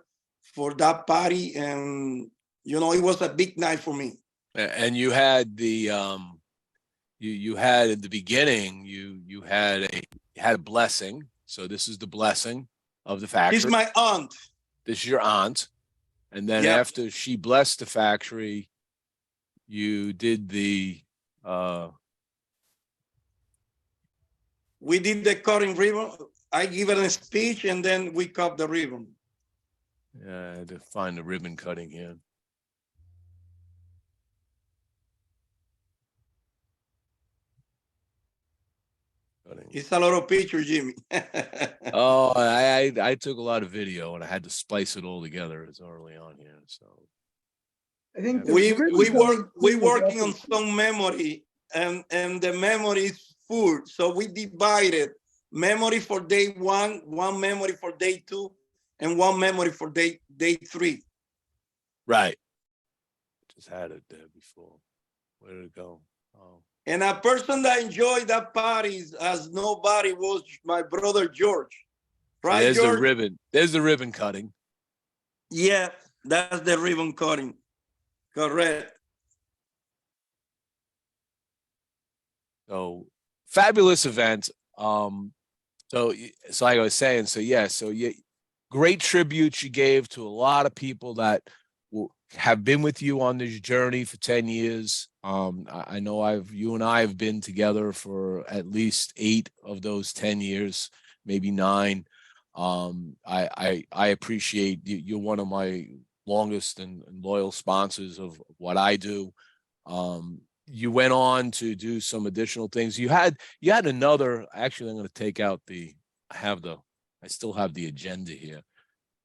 for that party. And, you know, it was a big night for me. And you had the you had at the beginning you had a blessing. So this is the blessing of the factory. She's my aunt. This is your aunt, and then after she blessed the factory, you did the. We did the cutting ribbon. I give her a speech, and then we cut the ribbon. Yeah, I had to find the ribbon cutting here. It's a lot of pictures, Jimmie. Oh, I took a lot of video and I had to splice it all together. It's early on here, so I think we working on some memory, and the memory is full. So we divided memory for day one memory for day two, and one memory for day three. Right. Just had it there before. Where did it go? Oh. And a person that enjoyed that party as nobody was my brother George. Right, there's George? the ribbon. There's the ribbon cutting. Yeah, that's the ribbon cutting. Correct. So fabulous event. So like I was saying, great tribute you gave to a lot of people that have been with you on this journey for 10 years. I know you and I have been together for at least 8 of those 10 years, maybe 9. I appreciate you. You're one of my longest and loyal sponsors of what I do. You went on to do some additional things. You had another, actually, I'm going to take out I still have the agenda here.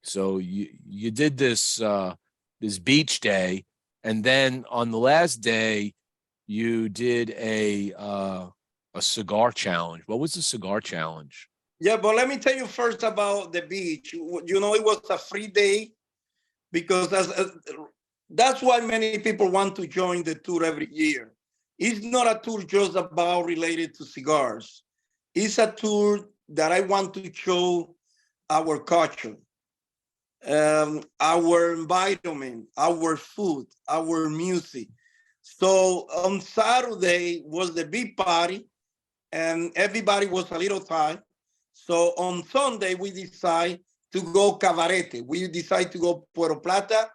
So you did this beach day, and then on the last day you did a cigar challenge. What was the cigar challenge? Yeah, but let me tell you first about the beach. You know, it was a free day because that's why many people want to join the tour every year. It's not a tour just about related to cigars. It's a tour that I want to show our culture, our environment, our food, our music. So on Saturday was the big party, and everybody was a little tired. So on Sunday, we decide to go Cabarete. We decide to go Puerto Plata,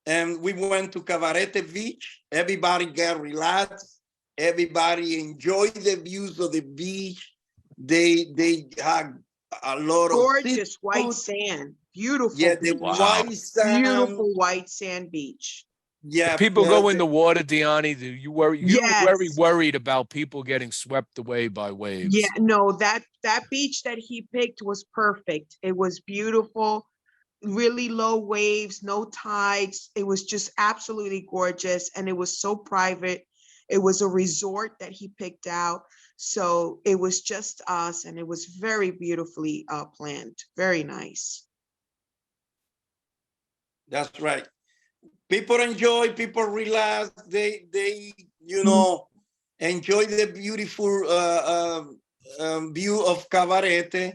and we went to Cabarete Beach. Everybody got relaxed. Everybody enjoyed the views of the beach. They had a lot of Gorgeous white seafood. sand. Beautiful. Yeah, the beach. Wow. white sand. Beautiful white sand beach. Yeah, People go in the- the water, Deani. Do you worry? You were very Yes. worried about people getting swept away by waves. Yeah, no, that beach that he picked was perfect. It was beautiful, really low waves, no tides. It was just absolutely gorgeous, and it was so private. It was a resort that he picked out, so it was just us, and it was very beautifully planned. Very nice. That's right. People enjoy, people relax. They enjoy the beautiful view of Cabarete.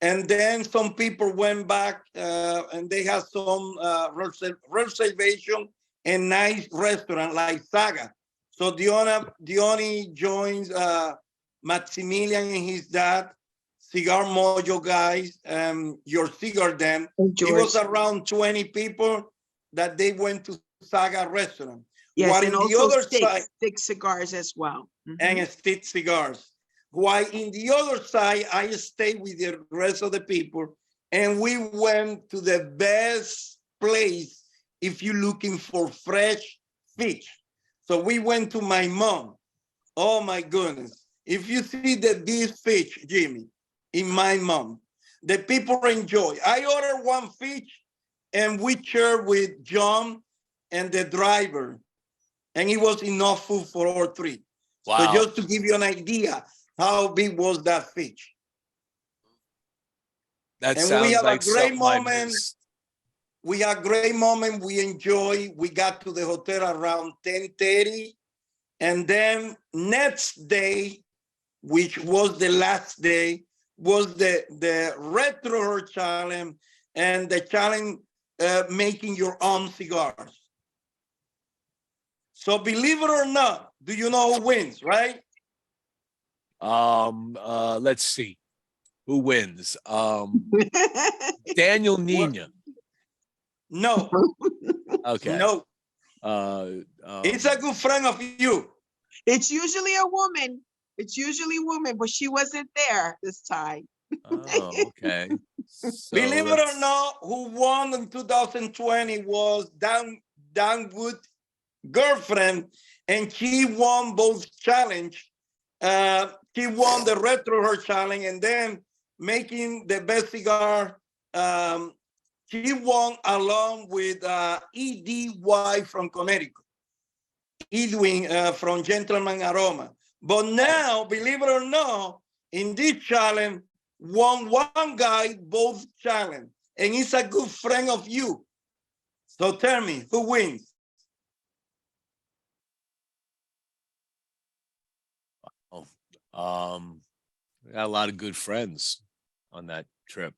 And then some people went back and they had some reservation and nice restaurant like Saga. So Diony joins Maximilian and his dad, Cigar Mojo guys, your cigar den. It was around 20 people that they went to Saga restaurant. Yes, While and in the also other side, stick cigars as well. and stick cigars. While in the other side, I stayed with the rest of the people, and we went to the best place if you're looking for fresh fish. So we went to my mom. Oh my goodness. If you see this fish, Jimmie, in my mom, the people enjoy. I ordered one fish and we shared with John and the driver, and it was enough food for all three. Wow. So just to give you an idea how big was that fish. That And sounds we have like a great something I moment. missed. We had a great moment. We enjoy. We got to the hotel around 10:30. And then next day, which was the last day, was the retro challenge and the challenge making your own cigars. So believe it or not, do you know who wins, right? Let's see. Who wins? Daniel Nina. No. Okay. No. It's a Um, good friend of you. It's usually a woman. It's usually a woman, but she wasn't there this time. oh, okay. So Believe it or let's- not, who won in 2020 was Dan Wood girlfriend, and she won both challenge. She won the retro her challenge, and then making the best cigar. She won along with EDY from Connecticut, Edwin from Gentleman Aroma. But now, believe it or not, in this challenge, won one guy both challenge, and he's a good friend of you. So tell me, who wins? We got a lot of good friends on that trip.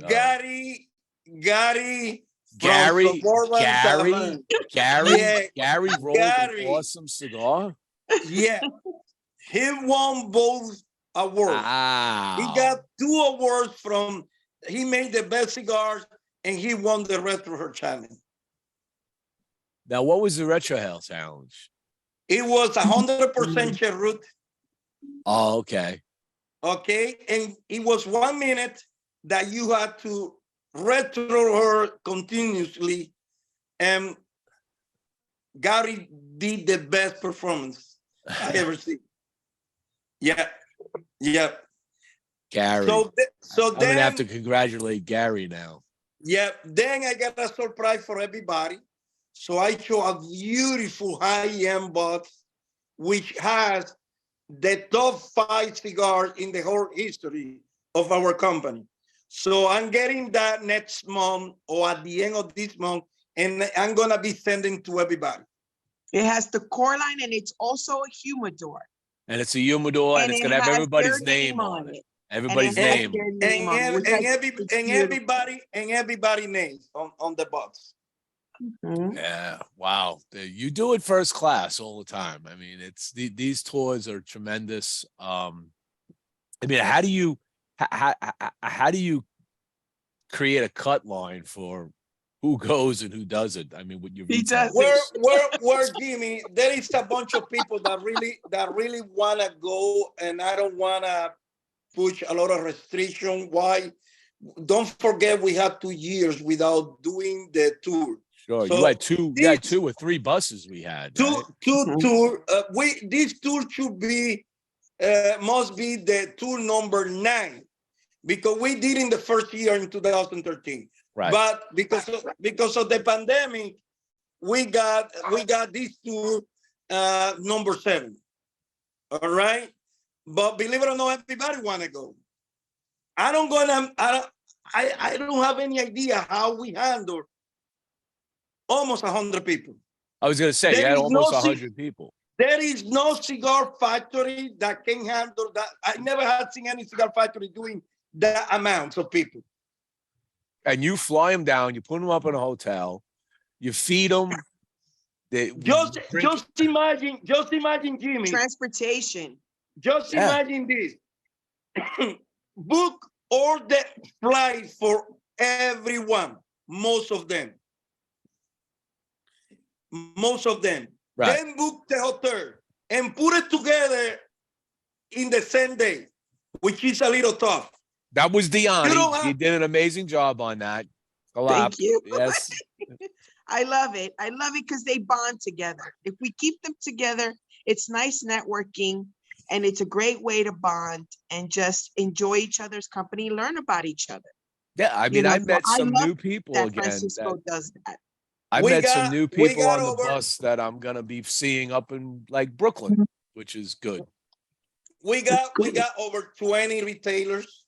Gary Gary, Gary Yeah, Gary rolled Gary. an awesome cigar. yeah, he won both awards. Wow. He got 2 awards from, he made the best cigars and he won the Retro Her Challenge. Now, what was the Retro Hell Challenge? It was 100% cheroot, Oh, okay. okay? And it was 1 minute that you had to retro her continuously. And Gary did the best performance I ever seen. Yeah, yeah. Gary. So I'm then, gonna have to congratulate Gary now. yeah, then I got a surprise for everybody. So I show a beautiful high-end box, which has the top 5 cigars in the whole history of our company. So I'm getting that next month or at the end of this month, and I'm gonna be sending to everybody. It has the core line, and it's also a humidor. And it's a humidor, and it's it gonna have has everybody's their name on it. And Everybody's it has name. their name on it, which it's beautiful. Everybody names on the box. Mhm. Yeah. Wow. You do it first class all the time. I mean, it's these tours are tremendous. I mean, how do you How do you create a cut line for who goes and who doesn't? I mean, with your He retail. does it. Where, Jimmy, there is a bunch of people that really wanna go, and I don't wanna push a lot of restriction. Why? Don't forget we had 2 years without doing the tour. Sure, So you had two. You had this 2 or 3 buses we had. two Right? tour. This tour should be must be the tour number 9, because we did in the first year in 2013. Right. But because of the pandemic, we got this tour number 7. All right. But believe it or not, everybody want to go. I don't have any idea how we handle almost 100 people. I was going to say, you There had is almost no 100 people. There is no cigar factory that can handle that. I never had seen any cigar factory doing that amount of people. And you fly them down, you put them up in a hotel, you feed them. Just imagine, Jimmie. Transportation. Just Yeah. imagine this. Book all the flight for everyone, most of them. Right. Then book the hotel and put it together in the same day, which is a little tough. That was Diani. don't He have- did an amazing job on that. Thank you. Yes. I love it. I love it because they bond together. If we keep them together, it's nice networking, and it's a great way to bond and just enjoy each other's company, learn about each other. Yeah, I You mean, know, I so met I some love new people That again. Francisco does that. I We met some got- new we people got on the over- bus that I'm gonna be seeing up in like Brooklyn, which is good. We got over 20 retailers.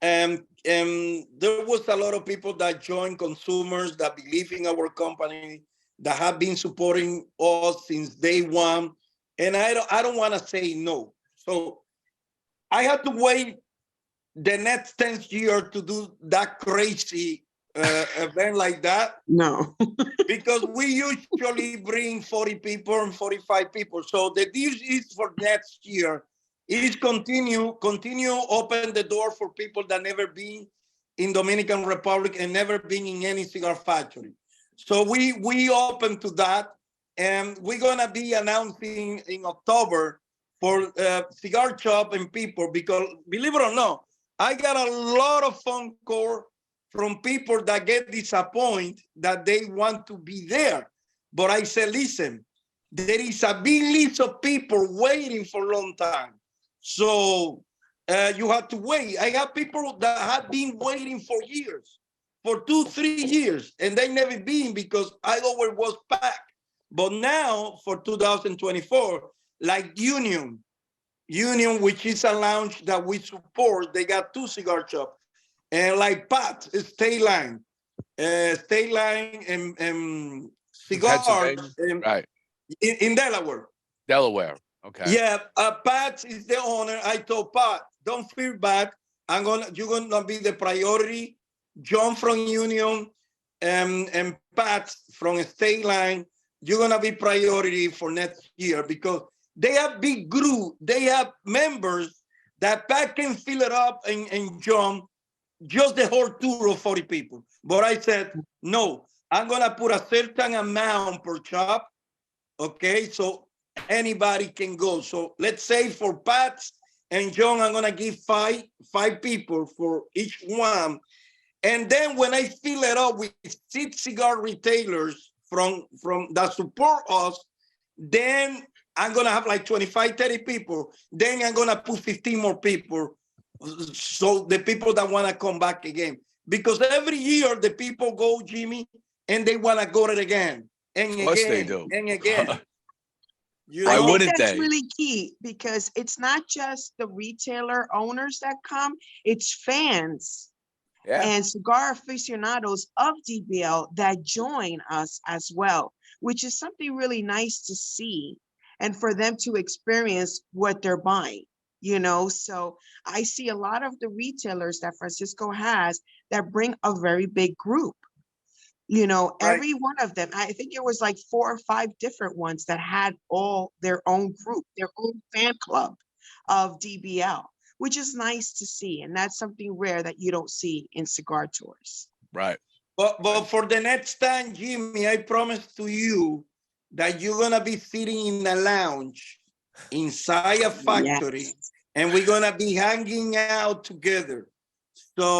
And there was a lot of people that joined, consumers that believe in our company, that have been supporting us since day one. And I don't want to say no. So I had to wait the next 10th year to do that crazy event like that, No. because we usually bring 40 people and 45 people. So the deal is for next year is continue open the door for people that never been in Dominican Republic and never been in any cigar factory. So we open to that, and we're gonna be announcing in October for cigar shop and people, because believe it or not, I got a lot of phone call from people that get disappointed that they want to be there. But I said, listen, there is a big list of people waiting for a long time. So you have to wait. I have people that have been waiting for years, for 2-3 years, and they never been because I always was packed. But now for 2024, like Union, which is a lounge that we support, they got 2 cigar shops. And like Pat, State Line and Cigar Pennsylvania? Right. in Delaware. Delaware. Okay. Yeah, Pat is the owner. I told Pat, don't feel bad. You're gonna be the priority. John from Union and Pat from State Line, you're gonna be priority for next year, because they have big group. They have members that Pat can fill it up, and John, just the whole tour of 40 people. But I said, no, I'm gonna put a certain amount per shop. Okay, so anybody can go. So let's say for Pat and John, I'm gonna give five people for each one. And then when I fill it up with 6 cigar retailers from that support us, then I'm gonna have like 25-30 people. Then I'm gonna put 15 more people. So the people that wanna come back again. Because every year the people go, Jimmie, and they wanna go to it again. And Of course again, they do. and again. You Why I know? think wouldn't that's they? really key, because it's not just the retailer owners that come, it's fans Yeah. and cigar aficionados of DBL that join us as well, which is something really nice to see, and for them to experience what they're buying, you know? So I see a lot of the retailers that Francisco has that bring a very big group. You know, Right. every one of them, I think it was like 4 or 5 different ones that had all their own group, their own fan club of DBL, which is nice to see. And that's something rare that you don't see in cigar tours. Right. But for the next time, Jimmie, I promise to you that you're gonna be sitting in a lounge inside a factory, Yes. and we're gonna be hanging out together. So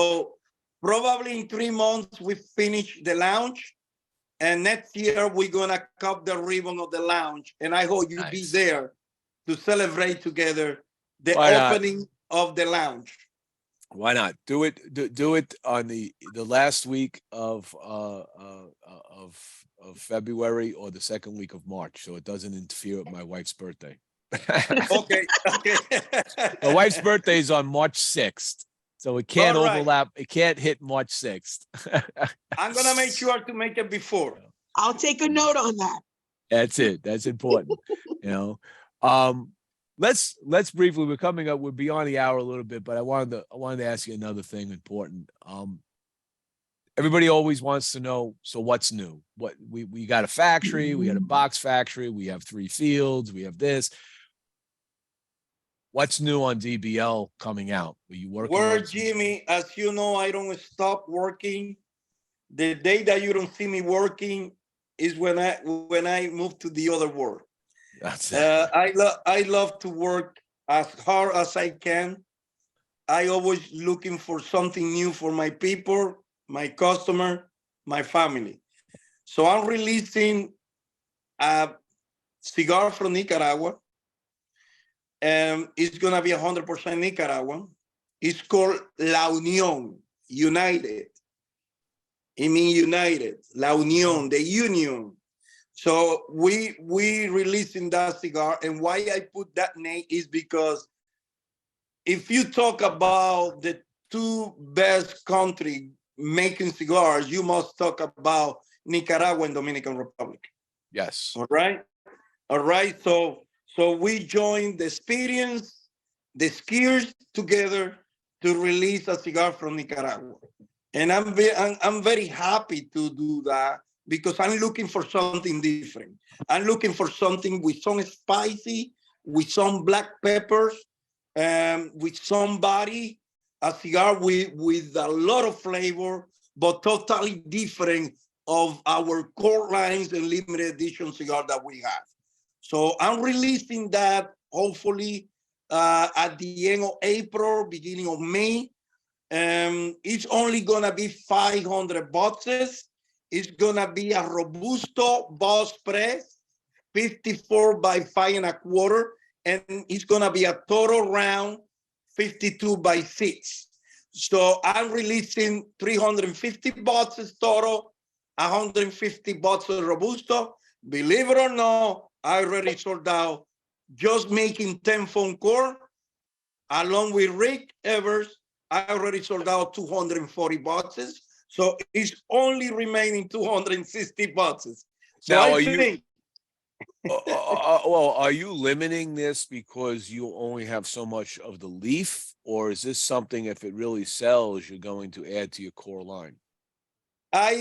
probably in 3 months we finish the lounge, and next year we're gonna cut the ribbon of the lounge. And I hope you be Nice. there to celebrate together the Why not? opening of the lounge. Why not do it? Do it on the last week of February or the second week of March, so it doesn't interfere with my wife's birthday. Okay, okay. My wife's birthday is on March 6th, so it can't All right. overlap. It can't hit March 6th. I'm gonna make sure to make it before. I'll take a note on that. That's it. That's important. You know. Let's briefly. We're coming up. We're beyond the hour a little bit, but I wanted to ask you another thing important. Everybody always wants to know. So what's new? What we got a factory. We got a box factory. We have 3 fields. We have this. What's new on DBL coming out? Are you working? Word, Jimmie, as you know, I don't stop working. The day that you don't see me working is when I move to the other world. That's it. I love to work as hard as I can. I always looking for something new for my people, my customer, my family. So I'm releasing a cigar from Nicaragua. It's gonna be 100% Nicaraguan. It's called La Unión, United. It means united, La Unión, the union. So we releasing that cigar, and why I put that name is because if you talk about the 2 best countries making cigars, you must talk about Nicaragua and Dominican Republic. Yes. All right. So we joined the experience, the skills together to release a cigar from Nicaragua, and I'm very happy to do that. Because I'm looking for something different. I'm looking for something with some spicy, with some black peppers, with some body, a cigar with a lot of flavor, but totally different of our core lines and limited edition cigar that we have. So I'm releasing that hopefully at the end of April, beginning of May. It's only gonna be 500 boxes. It's gonna be a Robusto boss press, 54 by 5 1/4, and it's gonna be a total round, 52 by 6. So I'm releasing 350 boxes total, 150 boxes Robusto. Believe it or not, I already sold out just making 10 phone calls, along with Rick Evers. I already sold out 240 boxes. So it's only remaining 260 boxes. So Now, I think, well, are you limiting this because you only have so much of the leaf, or is this something, if it really sells, you're going to add to your core line? I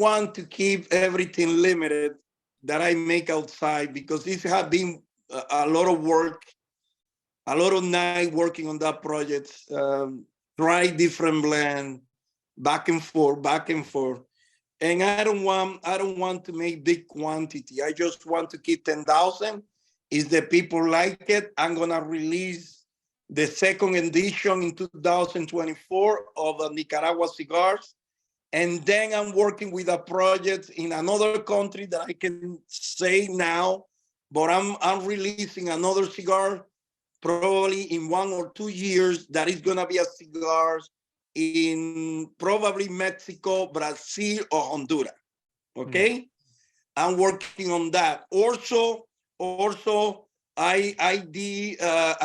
want to keep everything limited that I make outside, because this has been a lot of work, a lot of night working on that project. Try different blend, back and forth, and I don't want to make big quantity. I just want to keep 10,000. If the people like it, I'm gonna release the second edition in 2024 of the Nicaragua cigars, and then I'm working with a project in another country that I can say now, but I'm releasing another cigar probably in 1 or 2 years that is gonna be a cigar in probably Mexico, Brazil, or Honduras. Okay, I'm working on that. Also, I did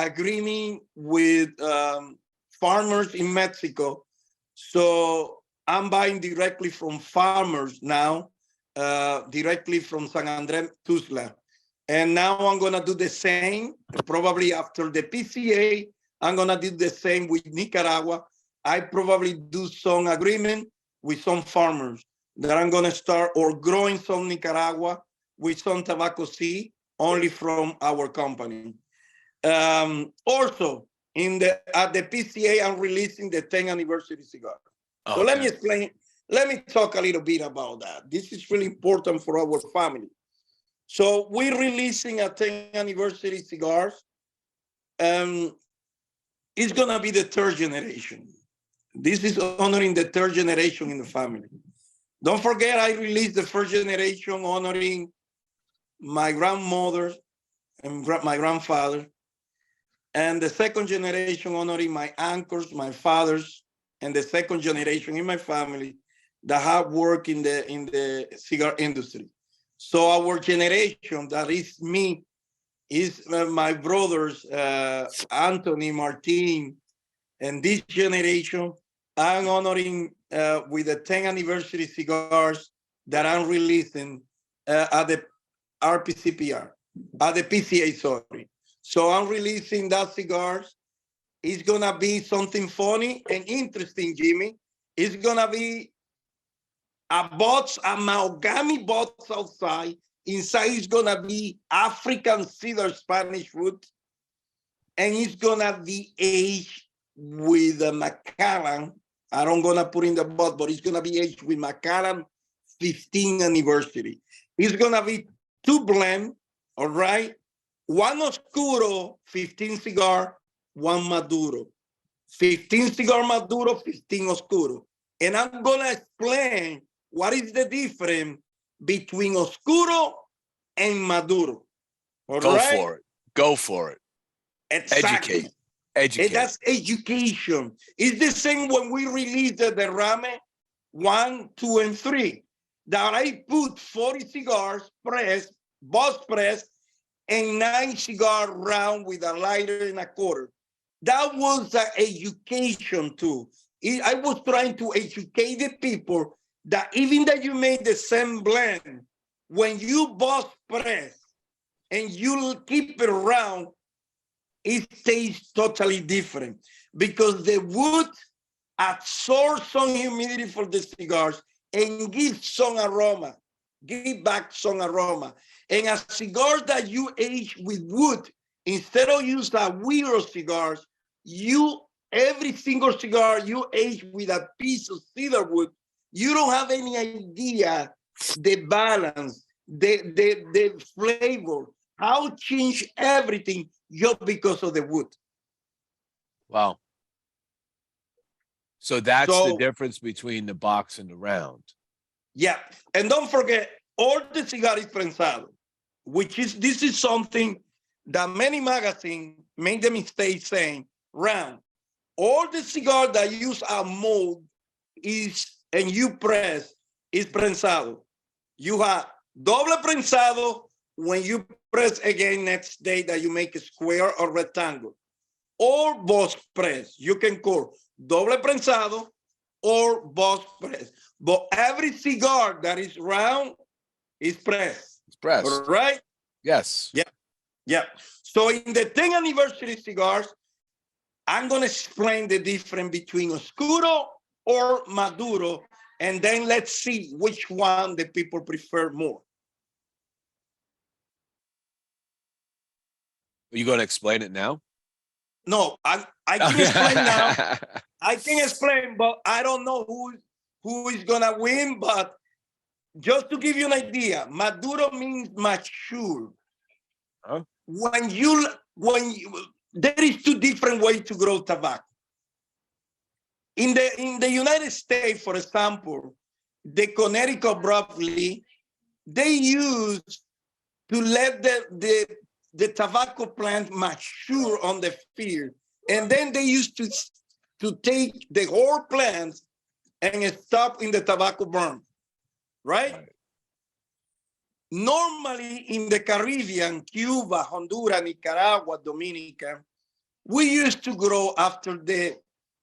agreement with farmers in Mexico, so I'm buying directly from farmers now, directly from San Andrés Tuxtla. And now I'm gonna do the same, probably after the PCA, I'm gonna do the same with Nicaragua. I probably do some agreement with some farmers that I'm gonna start or growing some Nicaragua with some tobacco seed only from our company. Also, at the PCA, I'm releasing the 10th anniversary cigar. So Okay. let me explain. Let me talk a little bit about that. This is really important for our family. So we're releasing a 10th anniversary cigars. It's gonna be the third generation. This is honoring the third generation in the family. Don't forget, I released the first generation honoring my grandmother and my grandfather, and the second generation honoring my uncles, my fathers, and the second generation in my family that have worked in the cigar industry. So our generation, that is me, is my brothers, Anthony, Martin, and this generation, I'm honoring with the 10th anniversary cigars that I'm releasing at the RPCPR, at the PCA, sorry. So I'm releasing that cigars. It's gonna be something funny and interesting, Jimmy. It's gonna be a box, a mahogany box outside. Inside is gonna be African cedar Spanish root, and it's gonna be aged with a Macallan. I don't gonna put in the box, but it's gonna be aged with Macallan 15th anniversary. It's gonna be 2 blend, all right? 1 Oscuro, 15 cigar, 1 Maduro. 15 cigar Maduro, 15 Oscuro. And I'm gonna explain what is the difference between Oscuro and Maduro. All Go right? for it. Go for it. Exactly. Educate. Educate. And that's education. It's the same when we released the Derrame 1, 2, and 3. That I put 40 cigars pressed, boss pressed, and 9 cigar round with a lighter and a quarter. That was an education too. I was trying to educate the people that even that you made the same blend, when you boss press and you keep it around, it tastes totally different because the wood absorbs some humidity for the cigars and gives some aroma, give back some aroma. And a cigar that you age with wood, instead of use a wheel of cigars, every single cigar you age with a piece of cedar wood, you don't have any idea the balance, the flavor, how change everything just because of the wood. Wow. So that's the difference between the box and the round. Yeah, and don't forget, all the cigar is prensado, this is something that many magazines made the mistake saying, round. All the cigar that use a mold and you press is prensado. You have doble prensado when you press again next day that you make a square or rectangle, or boss press. You can call doble prensado or boss press. But every cigar that is round is pressed. It's pressed. All right? Yes. Yeah. Yeah. So in the 10th anniversary cigars, I'm going to explain the difference between Oscuro or Maduro, and then let's see which one the people prefer more. Are you going to explain it now? No, I can explain now. I can explain, but I don't know who is going to win. But just to give you an idea, Maduro means mature. Huh? There is 2 different ways to grow tobacco. In the United States, for example, the Connecticut broadleaf, they use to let the tobacco plant mature on the field, and then they used to take the whole plant and stop in the tobacco burn, right? Normally in the Caribbean, Cuba, Honduras, Nicaragua, Dominican, we used to grow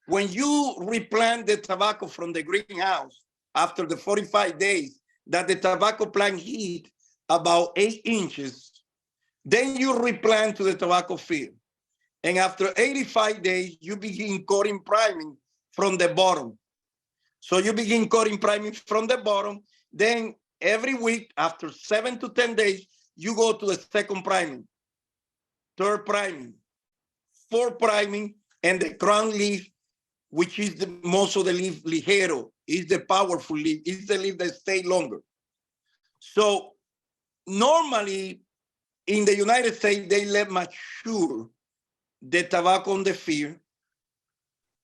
when you replant the tobacco from the greenhouse after the 45 days that the tobacco plant heat about 8 inches, then you replant to the tobacco field. And after 85 days, you begin coating priming from the bottom. So you begin coating priming from the bottom. Then every week, after 7 to 10 days, you go to the second priming, third priming, fourth priming, and the crown leaf, which is the most of the leaf ligero, is the powerful leaf, is the leaf that stay longer. So normally in the United States, they let mature the tobacco on the field,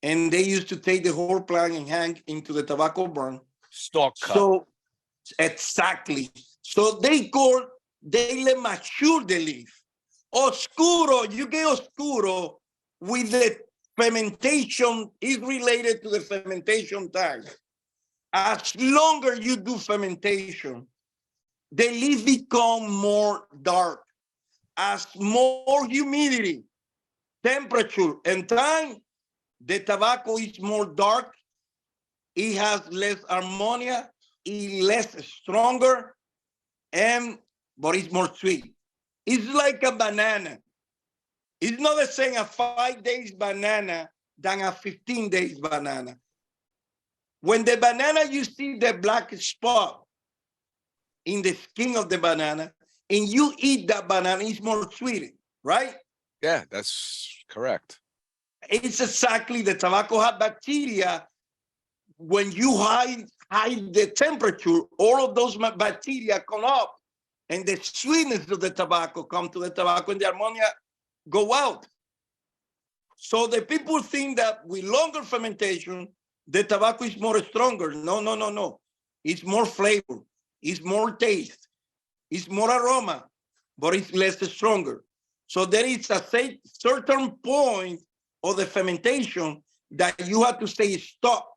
and they used to take the whole plant and hang into the tobacco burn. Stalk cut. So exactly. So they let mature the leaf. Oscuro, you get oscuro with the fermentation is related to the fermentation time. As longer you do fermentation, the leaf become more dark. As more humidity, temperature, and time, the tobacco is more dark. It has less ammonia, it's less stronger, but it's more sweet. It's like a banana. It's not the same a 5 days banana than a 15 days banana. When the banana, you see the black spot in the skin of the banana, and you eat that banana, it's more sweet, right? Yeah, that's correct. It's exactly the tobacco has bacteria. When you hide the temperature, all of those bacteria come up, and the sweetness of the tobacco come to the tobacco, and the ammonia go out. So the people think that with longer fermentation, the tobacco is more stronger. No, no, no, no. It's more flavor. It's more taste. It's more aroma, but it's less stronger. So there is a certain point of the fermentation that you have to say stop.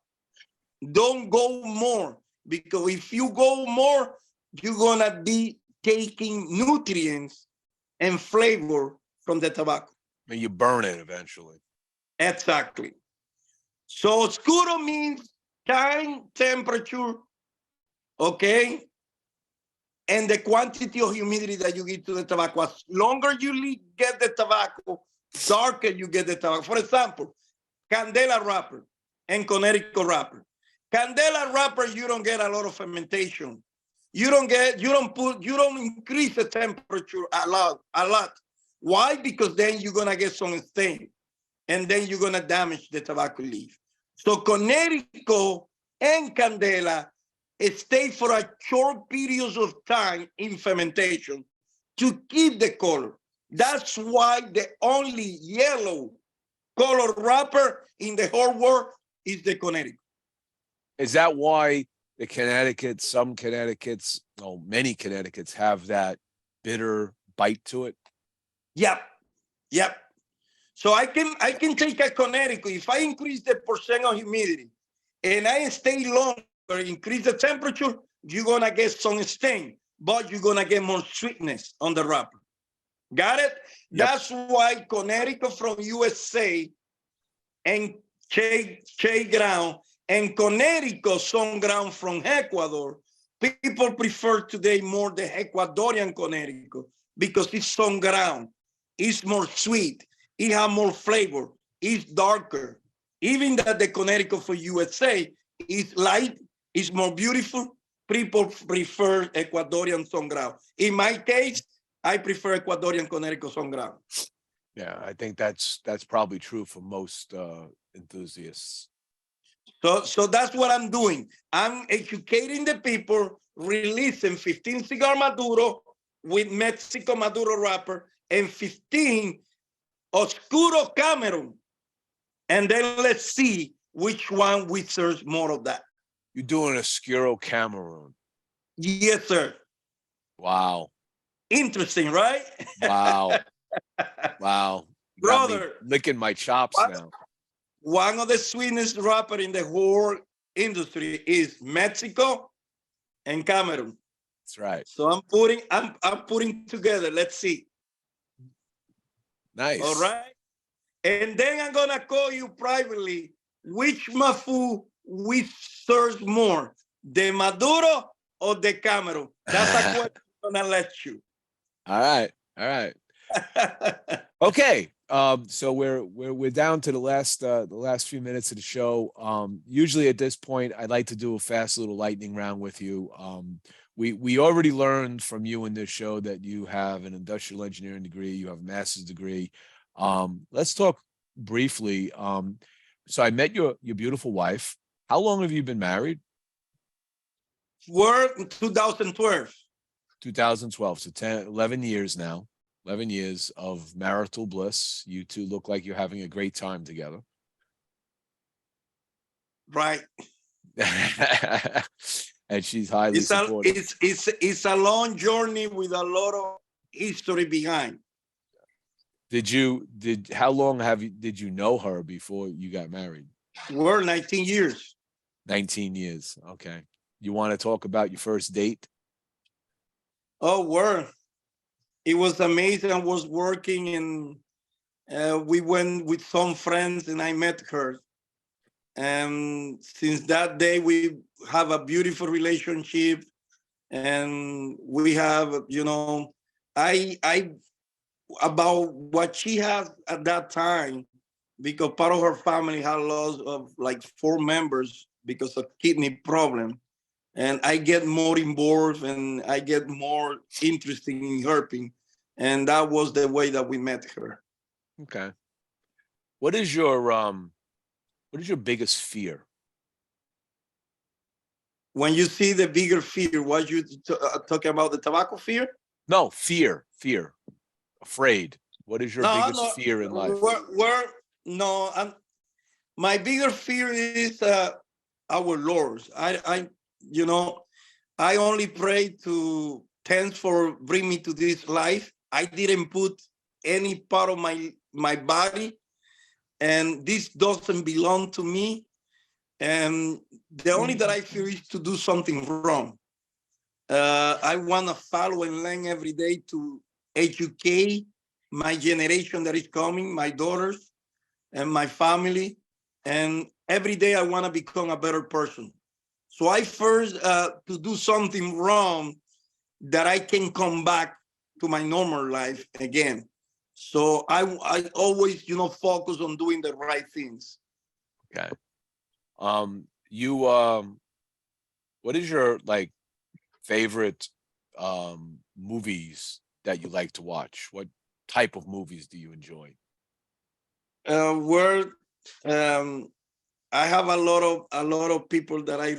Don't go more, because if you go more, you're gonna be taking nutrients and flavor from the tobacco. And you burn it eventually. Exactly. So oscuro means time, temperature, okay, and the quantity of humidity that you give to the tobacco. As longer you get the tobacco, darker you get the tobacco. For example, Candela wrapper and Connecticut wrapper. Candela wrapper, you don't get a lot of fermentation. You don't increase the temperature a lot. Why? Because then you're gonna get some stain, and then you're gonna damage the tobacco leaf. So Connecticut and Candela stay for a short periods of time in fermentation to keep the color. That's why the only yellow color wrapper in the whole world is the Connecticut. Is that why the Connecticut, many Connecticut's have that bitter bite to it? Yep. So I can take a Connecticut. If I increase the percent of humidity and I stay longer, increase the temperature, you're gonna get some stain, but you're gonna get more sweetness on the wrapper. Got it? Yep. That's why Connecticut from USA and Che ground and Connecticut some ground from Ecuador. People prefer today more the Ecuadorian Connecticut because it's some ground. It's more sweet. It has more flavor. It's darker. Even that the Connecticut for USA is light, is more beautiful. People prefer Ecuadorian sun ground. In my case, I prefer Ecuadorian Connecticut sun ground. Yeah, I think that's probably true for most enthusiasts. So that's what I'm doing. I'm educating the people, releasing 15 Cigar Maduro with Mexico Maduro wrapper and 15 Oscuro Cameron. And then let's see which one we serve more of that. You're doing Oscuro Cameroon. Yes, sir. Wow. Interesting, right? Wow. Wow. You got me Brother, licking my chops now. One of the sweetest wrapper in the whole industry is Mexico and Cameroon. That's right. So I'm putting together. Let's see. Nice. All right. And then I'm gonna call you privately which Mafu we serve more, the Maduro or the Cameroon. That's a question I'm gonna let you. All right. Okay. So we're down to the last few minutes of the show. Usually at this point, I'd like to do a fast little lightning round with you. We already learned from you in this show that you have an industrial engineering degree, you have a master's degree. Let's talk briefly. So I met your beautiful wife. How long have you been married? We're in 2012. 2012. So 11 years now. 11 years of marital bliss. You two look like you're having a great time together. Right. And she's highly It's a, supportive. it's a long journey with a lot of history behind. How long did you know her before you got married? We're 19 years. 19 years. Okay. You want to talk about your first date? Oh, it was amazing. I was working and we went with some friends and I met her. And since that day, we have a beautiful relationship. And we have, I about what she has at that time, because part of her family had loss of like 4 members because of kidney problem. And I get more involved and I get more interested in helping. And that was the way that we met her. Okay. What is your biggest fear? When you see the bigger fear, what you talking about, the tobacco fear? No, fear, afraid. What is your biggest fear in life? My bigger fear is our Lord. I only pray to thanks for bring me to this life. I didn't put any part of my body, and this doesn't belong to me. And the only that I fear is to do something wrong. I want to follow and learn every day to educate my generation that is coming, my daughters and my family. And every day I want to become a better person. So I first to do something wrong that I can come back to my normal life again. So I always, focus on doing the right things. Okay. What is your favorite movies that you like to watch? What type of movies do you enjoy? I have a lot of people that I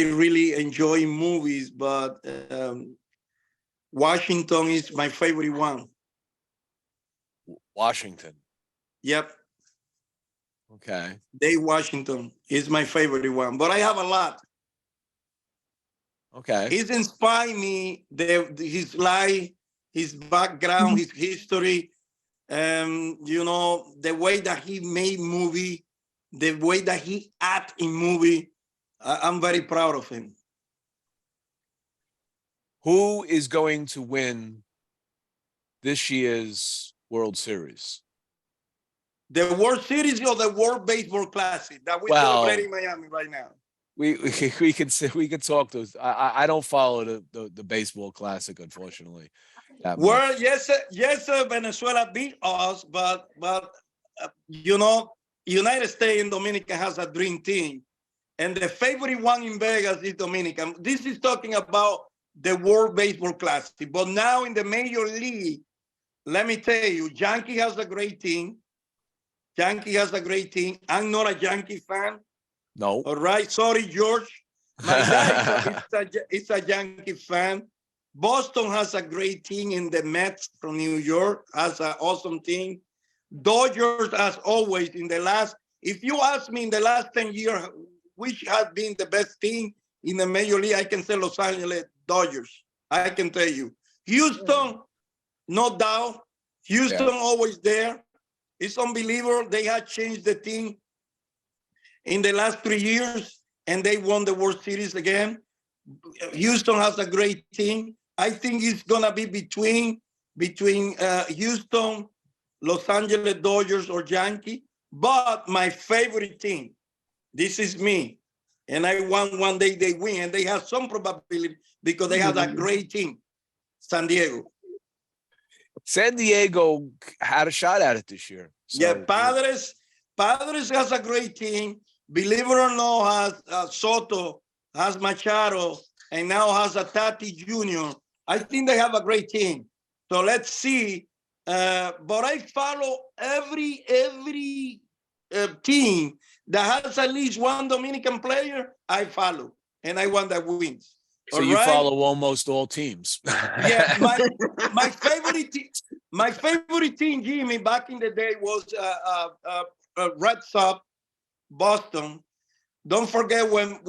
really enjoy movies, but Washington is my favorite one. Washington. Yep. Okay. Dave Washington is my favorite one, but I have a lot. Okay. He's inspired me, his life, his background, his history, the way that he made movie, the way that he act in movie. I'm very proud of him. Who is going to win this year's World Series? The World Series or the World Baseball Classic that we're celebrating in Miami right now? We could talk those. I don't follow the baseball classic, unfortunately. Well, yes, Venezuela beat us, but United States and Dominican has a dream team, and the favorite one in Vegas is Dominican. This is talking about the World Baseball Classic, but now in the Major League, let me tell you, Yankee has a great team. I'm not a Yankee fan. No. All right. Sorry, George. My dad is a Yankee fan. Boston has a great team, and the Mets from New York has an awesome team. Dodgers, as always, if you ask me in the last 10 years, which has been the best team in the Major League, I can say Los Angeles Dodgers. I can tell you. Houston, no doubt. Houston always there. It's unbelievable. They have changed the team in the last 3 years, and they won the World Series again. Houston has a great team. I think it's gonna be between Houston, Los Angeles Dodgers, or Yankee. But my favorite team, this is me, and I want one day they win, and they have some probability because they have a great team, San Diego. San Diego had a shot at it this year. So, yeah, Padres has a great team. Believe it or not, has Soto, has Machado, and now has a Tati Jr. I think they have a great team. So let's see but I follow every team that has at least one Dominican player. I follow, and I want that wins. So you follow almost all teams. Yeah, my favorite team, Jimmie, back in the day was Red Sox, Boston. Don't forget when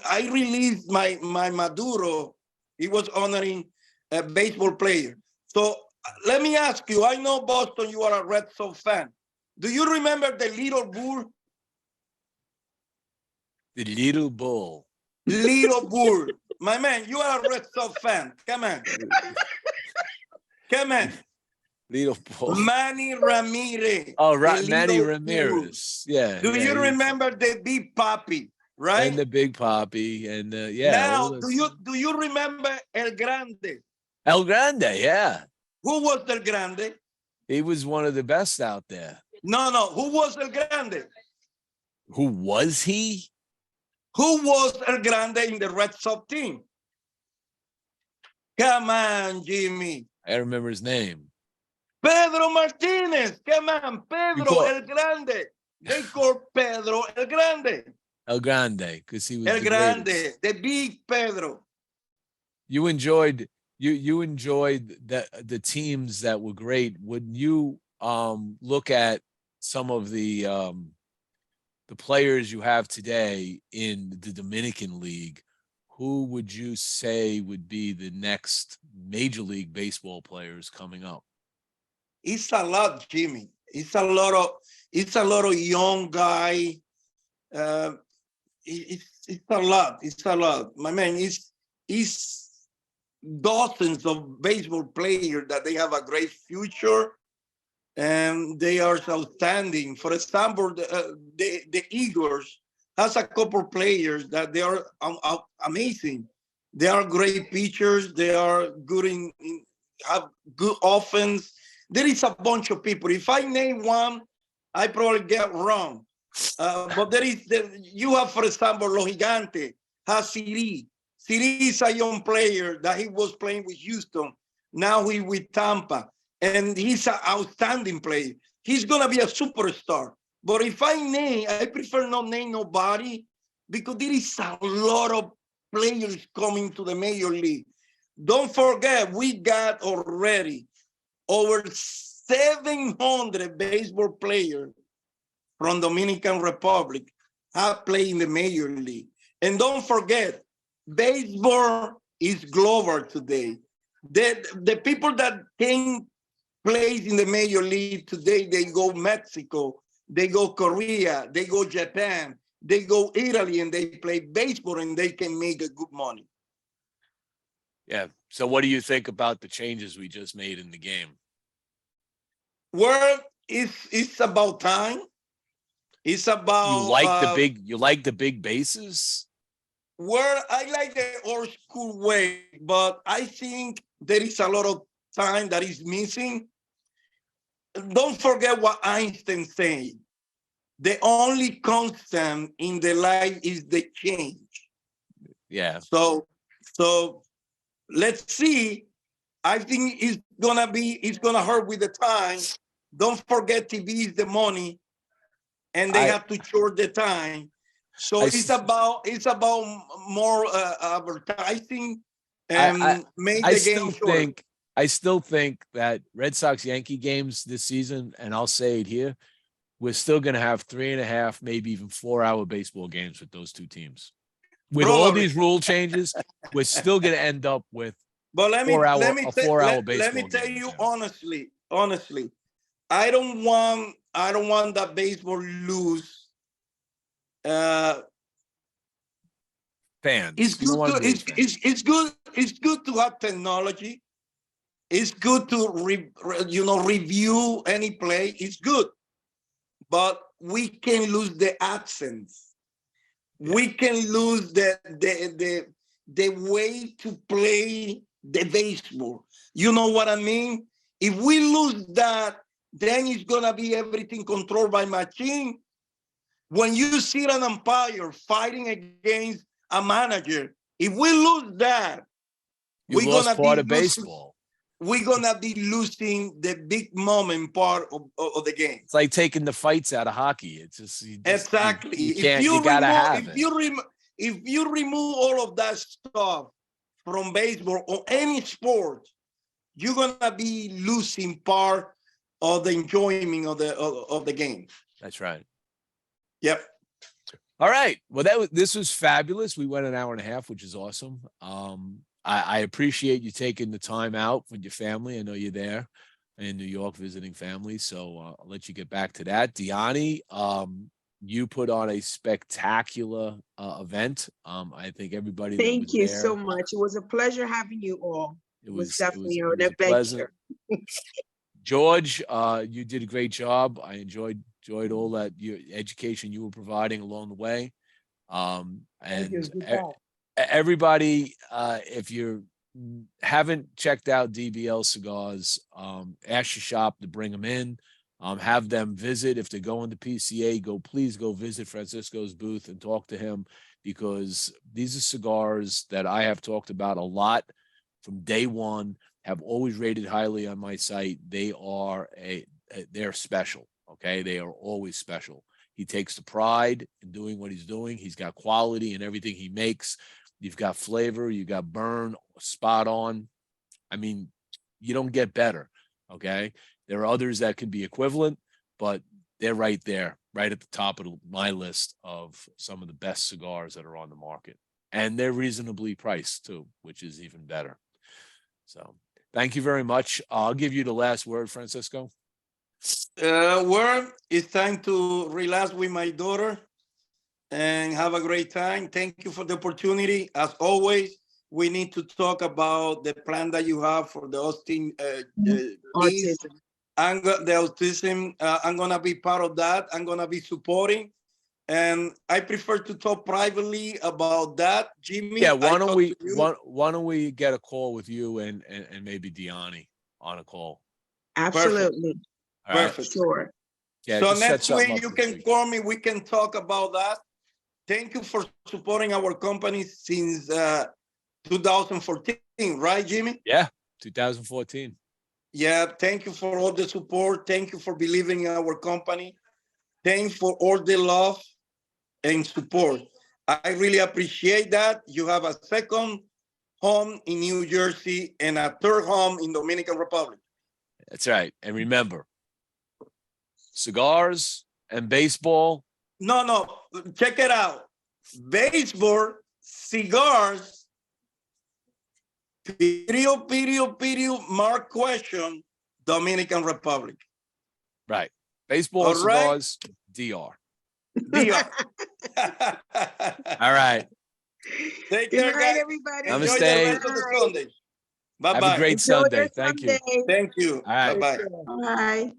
I released my Maduro, he was honoring a baseball player. So let me ask you, I know Boston, you are a Red Sox fan. Do you remember the little bull? The little bull. Little bull. My man, you are a Red Sox fan. Come on. Come on. Little bull. Manny Ramirez. Oh, Manny Ramirez. Yeah. Do you remember the Big Papi, right? And the Big Papi. And yeah. Now, do you remember El Grande? El Grande, yeah. Who was El Grande? He was one of the best out there. No. Who was El Grande? Who was he? Who was El Grande in the Red Sox team? Come on, Jimmie. I remember his name. Pedro Martinez. Come on, Pedro El Grande. They called Pedro El Grande. El Grande, because he was El Grande, greatest. the big Pedro. You enjoyed the teams that were great. When you look at some of the players you have today in the Dominican League, who would you say would be the next Major League Baseball players coming up? It's a lot, Jimmie. It's a lot of young guy. It's a lot. It's a lot. My man, it's dozens of baseball players that they have a great future. And they are outstanding. For example, the Eagles has a couple players that they are amazing. They are great pitchers. They are good have good offense. There is a bunch of people. If I name one, I probably get wrong. But you have, for example, Los Gigantes has Siri. Siri is a young player that he was playing with Houston. Now he's with Tampa. And he's an outstanding player. He's going to be a superstar. But if I prefer not name nobody because there is a lot of players coming to the Major League. Don't forget, we got already over 700 baseball players from Dominican Republic have played in the Major League. And don't forget, baseball is global today. The people that came plays in the Major League today, they go Mexico, they go Korea, they go Japan, they go Italy, and they play baseball, and they can make a good money. Yeah. So what do you think about the changes we just made in the game? Well, it's about time. It's about you like the big bases? Well, I like the old school way, but I think there is a lot of time that is missing. Don't forget what Einstein said. The only constant in the life is the change. Yeah. So let's see. I think it's gonna hurt with the time. Don't forget TV is the money, and they have to short the time. So it's about more advertising and make the game shorter. I still think that Red Sox-Yankee games this season, and I'll say it here, we're still going to have 3.5, maybe even 4-hour baseball games with those two teams. With all these rule changes, we're still going to end up with a 4-hour baseball. Let me tell you honestly, I don't want that baseball lose. Fans. It's good to have technology. It's good to review any play. It's good, but we can lose the accents. Yeah. We can lose the way to play the baseball. You know what I mean? If we lose that, then it's gonna be everything controlled by machine. When you see an umpire fighting against a manager, if we lose that, we're gonna be part of baseball. we're gonna be losing the big moment part of the game. It's like taking the fights out of hockey. It's just, Exactly. You can't. You gotta have it. If you remove all of that stuff from baseball or any sport, you're gonna be losing part of the enjoyment of the game. That's right. Yep. All right. Well, this was fabulous. We went an hour and a half, which is awesome. I appreciate you taking the time out with your family. I know you're there in New York visiting family, so I'll let you get back to that. Diani, you put on a spectacular event. I think everybody. Thank you there, so much. It was a pleasure having you all. It was definitely it an was adventure. George, you did a great job. I enjoyed all that your education you were providing along the way. Thank you. It was a good time. Everybody, if you haven't checked out DBL Cigars, ask your shop to bring them in. Have them visit. If they're going to PCA, please go visit Francisco's booth and talk to him, because these are cigars that I have talked about a lot from day one, have always rated highly on my site. They're special. Okay. They are always special. He takes the pride in doing what he's doing. He's got quality in everything he makes. You've got flavor, you got burn, spot on. I mean, you don't get better. Okay. There are others that could be equivalent, but they're right there, right at the top of my list of some of the best cigars that are on the market. And they're reasonably priced too, which is even better. So thank you very much. I'll give you the last word, Francisco. Word, it's time to relax with my daughter and have a great time. Thank you for the opportunity. As always, we need to talk about the plan that you have for the Austin Autism. the autism. I'm gonna be part of that. I'm gonna be supporting, and I prefer to talk privately about that. Jimmie, Yeah, why don't we get a call with you and maybe Diani on a call? Absolutely. All right. Perfect. Sure. Yeah, So just set next something week up you this can week. call me. We can talk about that. Thank you for supporting our company since 2014, right, Jimmie? Yeah, 2014. Yeah, thank you for all the support. Thank you for believing in our company. Thanks for all the love and support. I really appreciate that. You have a second home in New Jersey and a third home in Dominican Republic. That's right. And remember, cigars and baseball. No, check it out. Baseball, cigars, period, mark question, Dominican Republic. Right. Baseball, All cigars, DR. DR. All right. Take Good care, night, guys. everybody. Enjoy Namaste. the rest of the Sunday. Bye-bye. Have a great Enjoy your Sunday. Thank you. Sunday. All right. Bye-bye. Bye.